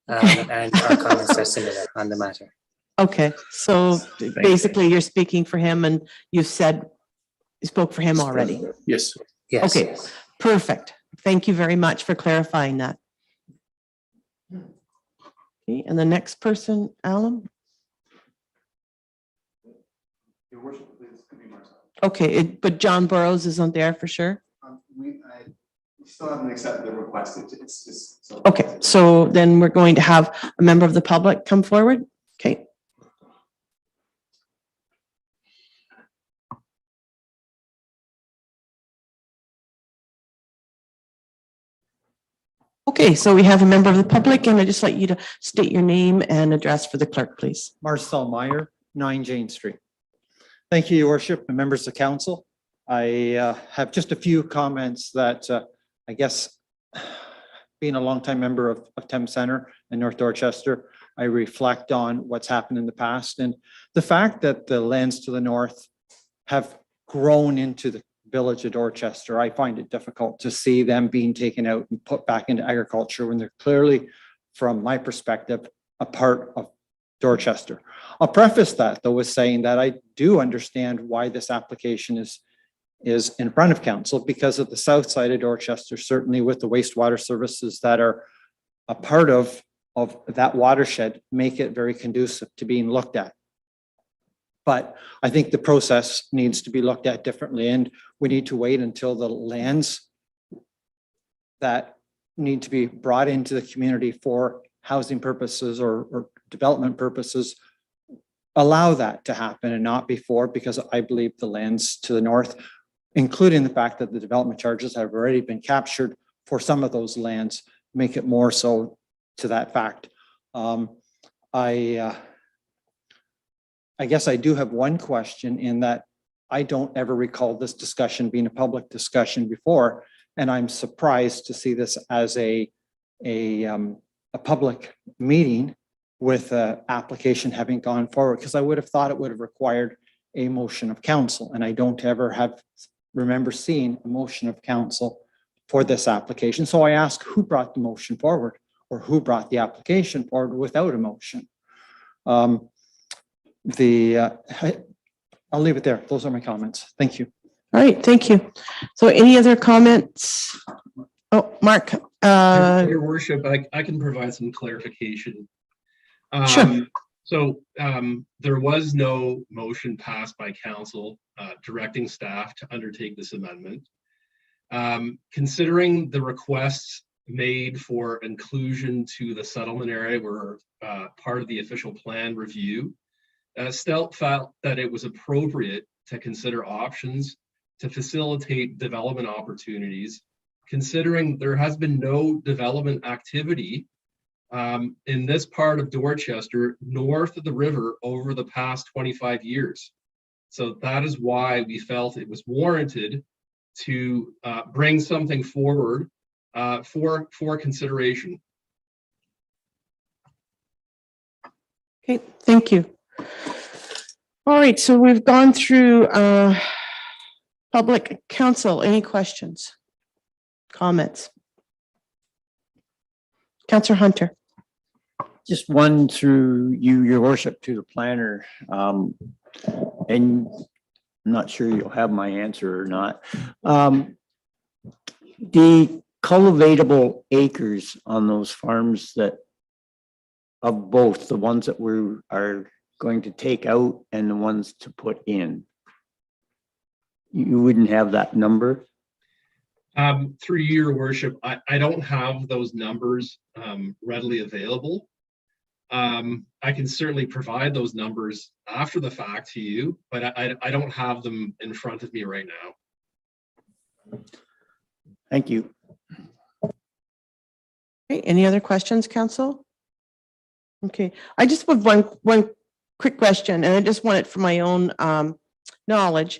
T: and our comments are similar on the matter.
A: Okay, so basically you're speaking for him and you said, you spoke for him already.
B: Yes.
T: Yes.
A: Okay, perfect. Thank you very much for clarifying that. Okay, and the next person, Alan?
B: Your worship, please, could be Marcel.
A: Okay, but John Burrows isn't there for sure?
B: We still haven't accepted the request. It's just so.
A: Okay, so then we're going to have a member of the public come forward. Okay. Okay, so we have a member of the public, and I'd just like you to state your name and address for the clerk, please.
U: Marcel Meyer, 9 Jane Street. Thank you, Your Worship, and members of council. I have just a few comments that I guess, being a longtime member of Thames Centre in North Dorchester, I reflect on what's happened in the past and the fact that the lands to the north have grown into the village of Dorchester. I find it difficult to see them being taken out and put back into agriculture when they're clearly, from my perspective, a part of Dorchester. I'll preface that though with saying that I do understand why this application is in front of council, because of the south side of Dorchester, certainly with the wastewater services that are a part of that watershed, make it very conducive to being looked at. But I think the process needs to be looked at differently, and we need to wait until the lands that need to be brought into the community for housing purposes or development purposes allow that to happen and not before, because I believe the lands to the north, including the fact that the development charges have already been captured for some of those lands, make it more so to that fact. I guess I do have one question in that I don't ever recall this discussion being a public discussion before, and I'm surprised to see this as a public meeting with an application having gone forward, because I would have thought it would have required a motion of council, and I don't ever remember seeing a motion of council for this application. So I ask, who brought the motion forward, or who brought the application forward without a motion? I'll leave it there. Those are my comments. Thank you.
A: All right, thank you. So any other comments? Oh, Mark.
E: Your Worship, I can provide some clarification.
A: Sure.
E: So there was no motion passed by council directing staff to undertake this amendment. Considering the requests made for inclusion to the settlement area were part of the official plan review, Stelt felt that it was appropriate to consider options to facilitate development opportunities, considering there has been no development activity in this part of Dorchester north of the river over the past 25 years. So that is why we felt it was warranted to bring something forward for consideration.
A: Okay, thank you. All right, so we've gone through public council. Any questions, comments? Councillor Hunter.
C: Just one through you, Your Worship, to the planner. And I'm not sure you'll have my answer or not. The cultivatable acres on those farms that of both the ones that we are going to take out and the ones to put in, you wouldn't have that number?
E: Through Your Worship, I don't have those numbers readily available. I can certainly provide those numbers after the fact to you, but I don't have them in front of me right now.
C: Thank you.
A: Okay, any other questions, council? Okay, I just have one quick question, and I just want it for my own knowledge.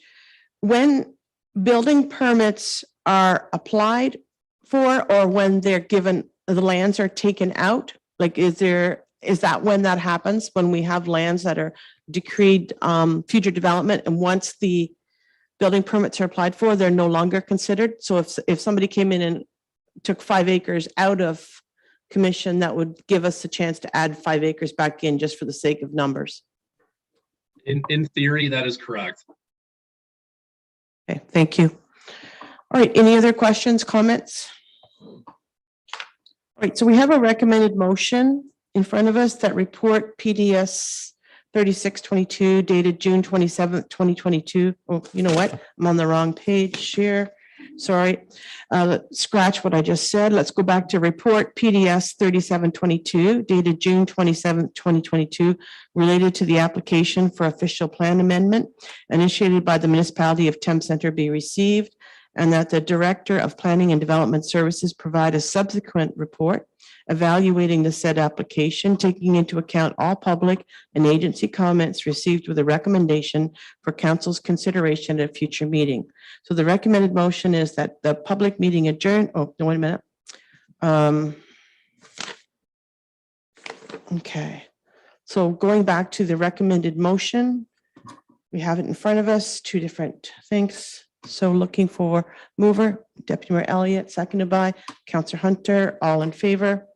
A: When building permits are applied for, or when they're given, the lands are taken out, like is that when that happens, when we have lands that are decreed future development, and once the building permits are applied for, they're no longer considered? So if somebody came in and took 5 acres out of commission, that would give us a chance to add 5 acres back in just for the sake of numbers.
E: In theory, that is correct.
A: Okay, thank you. All right, any other questions, comments? All right, so we have a recommended motion in front of us that report PDS 3622 dated June 27th, 2022. Oh, you know what? I'm on the wrong page here. Sorry. Scratch what I just said. Let's go back to report PDS 3722 dated June 27th, 2022, related to the application for official plan amendment initiated by the municipality of Thames Centre be received and that the Director of Planning and Development Services provide a subsequent report evaluating the said application, taking into account all public and agency comments received with a recommendation for council's consideration at a future meeting. So the recommended motion is that the public meeting adjourn. Oh, no, wait a minute. Okay. So going back to the recommended motion, we have it in front of us, two different things. So looking for mover, Deputy Mayor Elliott, seconded by Councillor Hunter, all in favor.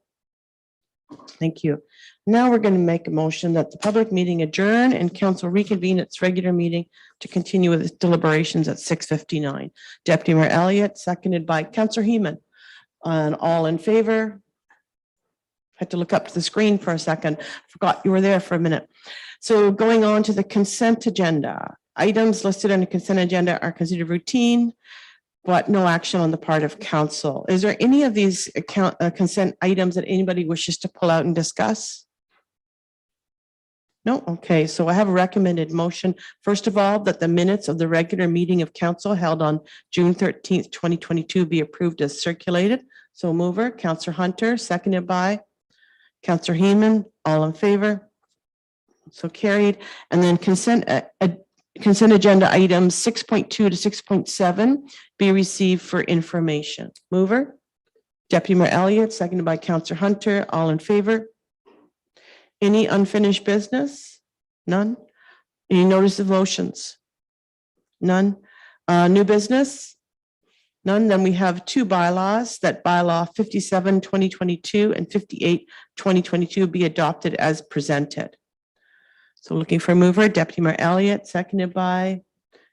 A: Thank you. Now we're going to make a motion that the public meeting adjourn and council reconvene its regular meeting to continue with its deliberations at 6:59. Deputy Mayor Elliott, seconded by Councillor Heeman, and all in favor. Had to look up to the screen for a second. Forgot you were there for a minute. So going on to the consent agenda. Items listed on the consent agenda are considered routine, but no action on the part of council. Is there any of these consent items that anybody wishes to pull out and discuss? No? Okay, so I have a recommended motion. First of all, that the minutes of the regular meeting of council held on June 13th, 2022 be approved as circulated. So mover, Councillor Hunter, seconded by Councillor Heeman, all in favor. So carried. And then consent agenda items 6.2 to 6.7 be received for information. Mover, Deputy Mayor Elliott, seconded by Councillor Hunter, all in favor. Any unfinished business? None. Any notice of motions? None. New business? None. Then we have two bylaws, that bylaw 57, 2022 and 58, 2022 be adopted as presented. So looking for a mover, Deputy Mayor Elliott, seconded by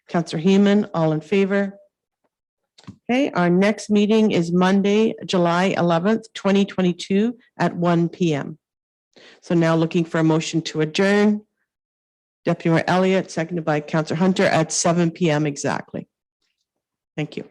A: Councillor Heeman, all in favor. Okay, our next meeting is Monday, July 11th, 2022 at 1 p.m. So now looking for a motion to adjourn. Deputy Mayor Elliott, seconded by Councillor Hunter at 7 p.m. exactly. Thank you.